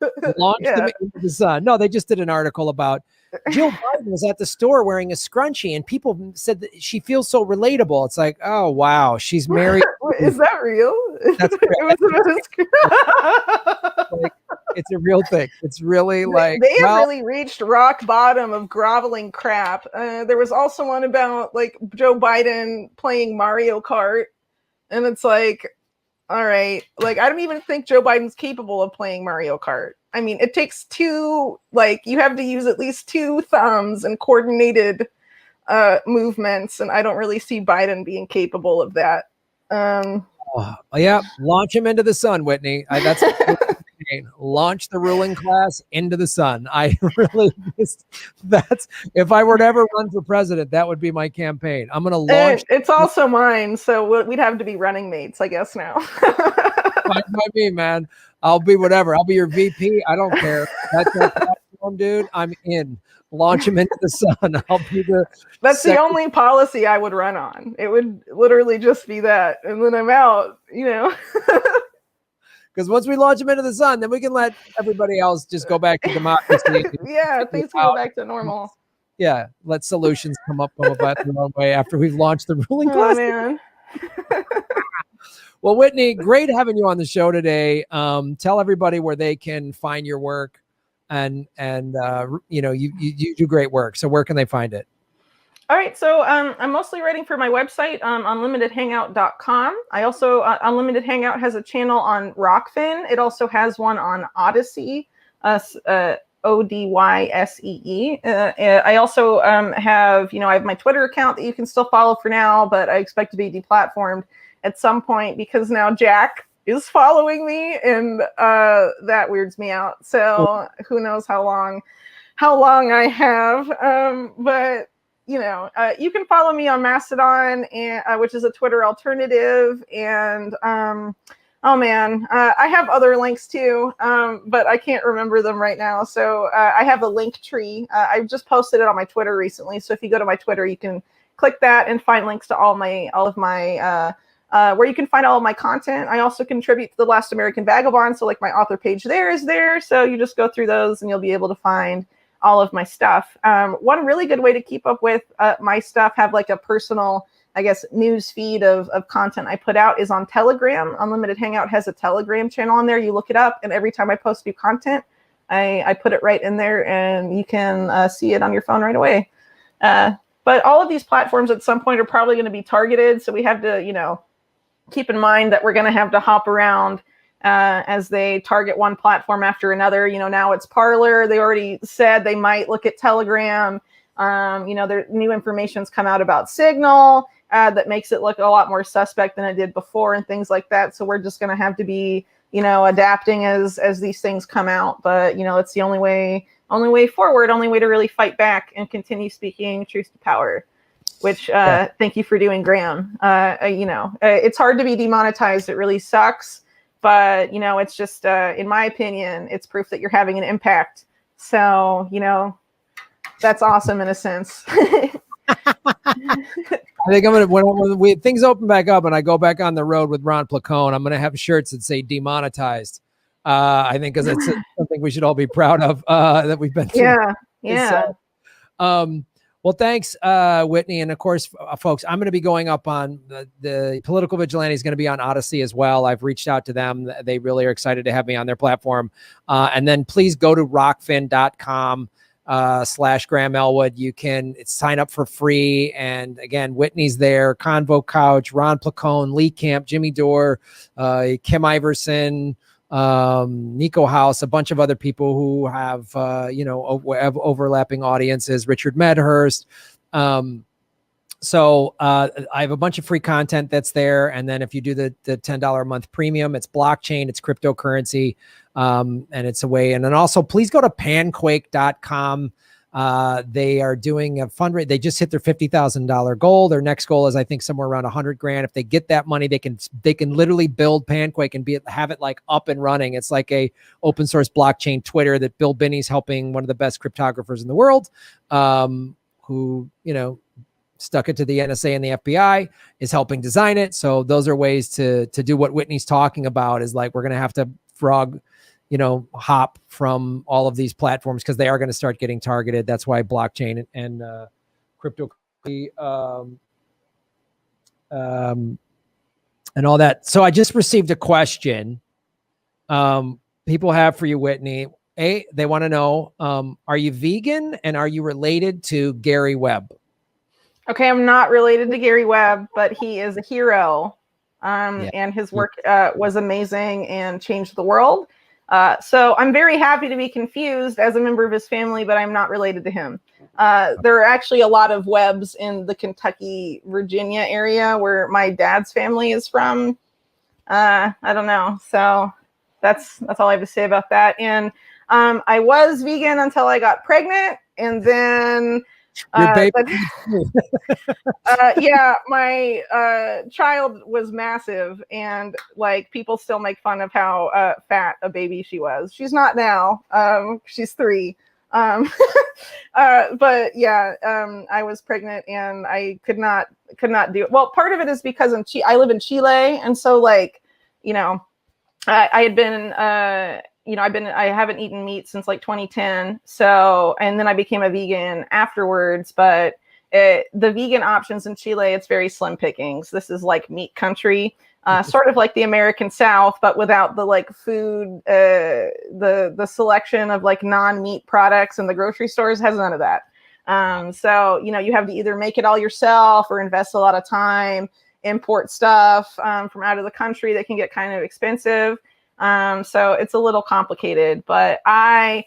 into the sun. No, they just did an article about Jill Biden was at the store wearing a scrunchie, and people said that she feels so relatable. It's like, oh wow, she's married. Is that real? That's like, it's a real thing. It's really like they have really reached rock bottom of groveling crap. There was also one about like Joe Biden playing Mario Kart. And it's like, all right, like, I don't even think Joe Biden's capable of playing Mario Kart. I mean, it takes you have to use at least 2 thumbs and coordinated movements. And I don't really see Biden being capable of that. Yeah. Launch him into the sun, Whitney. That's launch the ruling class into the sun. I really if I were to ever run for president, that would be my campaign. I'm going to launch. It's also mine. So we'd have to be running mates, I guess now. Fine by me, man. I'll be whatever. I'll be your VP. I don't care. That's my platform, dude. I'm in. Launch him into the sun. I'll be That's the only policy I would run on. It would literally just be that. And then I'm out, Because once we launch them into the sun, then we can let everybody else just go back to democracy. Yeah, things go back to normal. Yeah, let solutions come up their own way after we've launched the ruling class. Man. Well, Whitney, great having you on the show today. Tell everybody where they can find your work, and you do great work. So where can they find it? All right, so I'm mostly writing for my website, unlimitedhangout.com. I also, Unlimited Hangout has a channel on Rockfin. It also has one on Odyssey, Odyssee. I also have, I have my Twitter account that you can still follow for now, but I expect to be deplatformed at some point because now Jack is following me, and that weirds me out. So who knows how long. how long I have. But you can follow me on Mastodon, and which is a Twitter alternative. And oh man, I have other links too, but I can't remember them right now. So I have a link tree. I just posted it on my Twitter recently. So if you go to my Twitter, you can click that and find links to all of my where you can find all of my content. I also contribute to The Last American Vagabond. So like my author page there is there. So you just go through those and you'll be able to find all of my stuff. One really good way to keep up with my stuff, have like a personal, I guess, news feed of content I put out, is on Telegram. Unlimited Hangout has a Telegram channel on there. You look it up, and every time I post new content, I put it right in there, and you can see it on your phone right away. But all of these platforms at some point are probably going to be targeted. So we have to, keep in mind that we're going to have to hop around as they target one platform after another. Now it's Parler. They already said they might look at Telegram. There new information's come out about Signal that makes it look a lot more suspect than it did before and things like that. So we're just going to have to be, adapting as these things come out. But, it's the only way forward, only way to really fight back and continue speaking truth to power, which thank you for doing, Graham. It's hard to be demonetized. It really sucks. But, it's just, in my opinion, it's proof that you're having an impact. So, that's awesome in a sense. I think I'm when things open back up and I go back on the road with Ron Placone, I'm gonna have shirts that say demonetized. I think because it's something we should all be proud of that we've been through. Yeah. Well, thanks, Whitney. And of course, folks, I'm going to be going up on the Political Vigilante is going to be on Odyssey as well. I've reached out to them. They really are excited to have me on their platform. And then please go to rockfin.com /Graham Elwood. You can sign up for free. And again, Whitney's there, Convo Couch, Ron Placone, Lee Camp, Jimmy Dore, Kim Iverson, Nico House, a bunch of other people who have, have overlapping audiences, Richard Medhurst. So I have a bunch of free content that's there. And then if you do the $10 a month premium, it's blockchain, it's cryptocurrency, and it's a way. And then also please go to panquake.com. They are doing a fundraiser. They just hit their $50,000 goal. Their next goal is, I think, somewhere around 100 grand. If they get that money, they can literally build Panquake and have it like up and running. It's like a open source blockchain Twitter that Bill Binney's helping, one of the best cryptographers in the world, who, stuck it to the NSA and the FBI, is helping design it. So those are ways to do what Whitney's talking about, is like, we're going to have to hop from all of these platforms because they are going to start getting targeted. That's why blockchain and cryptocurrency and all that. So I just received a question people have for you, Whitney. They want to know, are you vegan and are you related to Gary Webb? Okay, I'm not related to Gary Webb, but he is a hero. And his work was amazing and changed the world. So I'm very happy to be confused as a member of his family, but I'm not related to him. There are actually a lot of Webbs in the Kentucky, Virginia area where my dad's family is from. I don't know. So that's all I have to say about that. And I was vegan until I got pregnant, and then my child was massive, and like people still make fun of how fat a baby she was. She's not now. She's 3. But yeah, I was pregnant and I could not do it. Well, part of it is because I live in Chile, and so I had been I haven't eaten meat since like 2010. So, and then I became a vegan afterwards, but the vegan options in Chile, it's very slim pickings. This is like meat country, sort of like the American South, but without the like food, the selection of like non-meat products in the grocery stores has none of that. So, you have to either make it all yourself or invest a lot of time, import stuff from out of the country that can get kind of expensive. So it's a little complicated, but I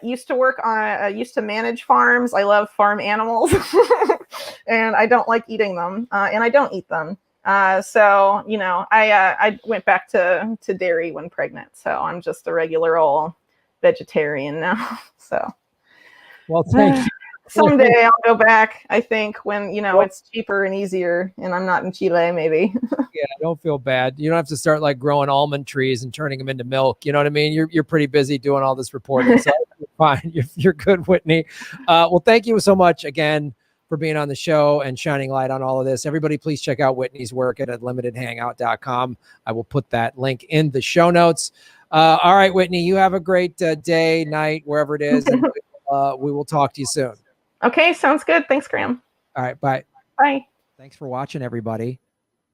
used to manage farms. I love farm animals and I don't like eating them, and I don't eat them. So, I went back to dairy when pregnant. So I'm just a regular old vegetarian now. So Well, thank you. Someday I'll go back, I think, when, it's cheaper and easier and I'm not in Chile, maybe. Yeah, don't feel bad. You don't have to start like growing almond trees and turning them into milk. You know what I mean? You're pretty busy doing all this reporting. So you're fine. You're good, Whitney. Well, thank you so much again for being on the show and shining light on all of this. Everybody, please check out Whitney's work at unlimitedhangout.com. I will put that link in the show notes. All right, Whitney, you have a great day, night, wherever it is. And we will talk to you soon. Okay, sounds good. Thanks, Graham. All right, bye. Bye. Thanks for watching, everybody.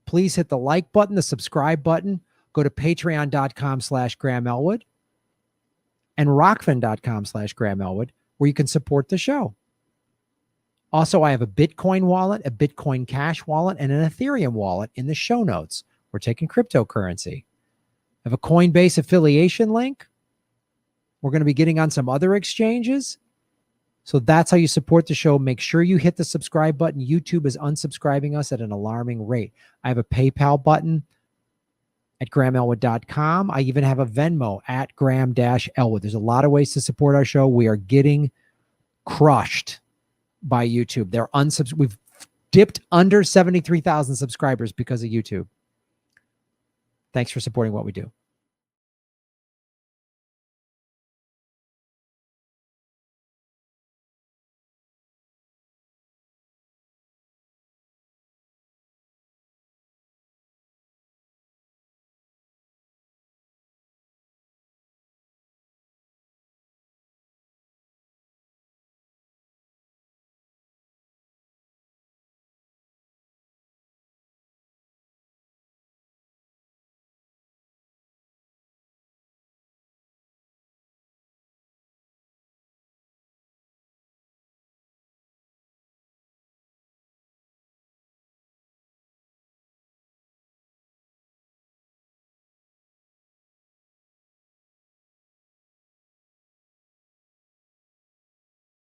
Please hit the like button, the subscribe button. Go to patreon.com/Graham Elwood and rockfin.com/Graham Elwood, where you can support the show. Also, I have a Bitcoin wallet, a Bitcoin Cash wallet, and an Ethereum wallet in the show notes. We're taking cryptocurrency. I have a Coinbase affiliation link. We're going to be getting on some other exchanges. So that's how you support the show. Make sure you hit the subscribe button. YouTube is unsubscribing us at an alarming rate. I have a PayPal button at grahamelwood.com. I even have a Venmo at Graham-Elwood. There's a lot of ways to support our show. We are getting crushed by YouTube. We've dipped under 73,000 subscribers because of YouTube. Thanks for supporting what we do.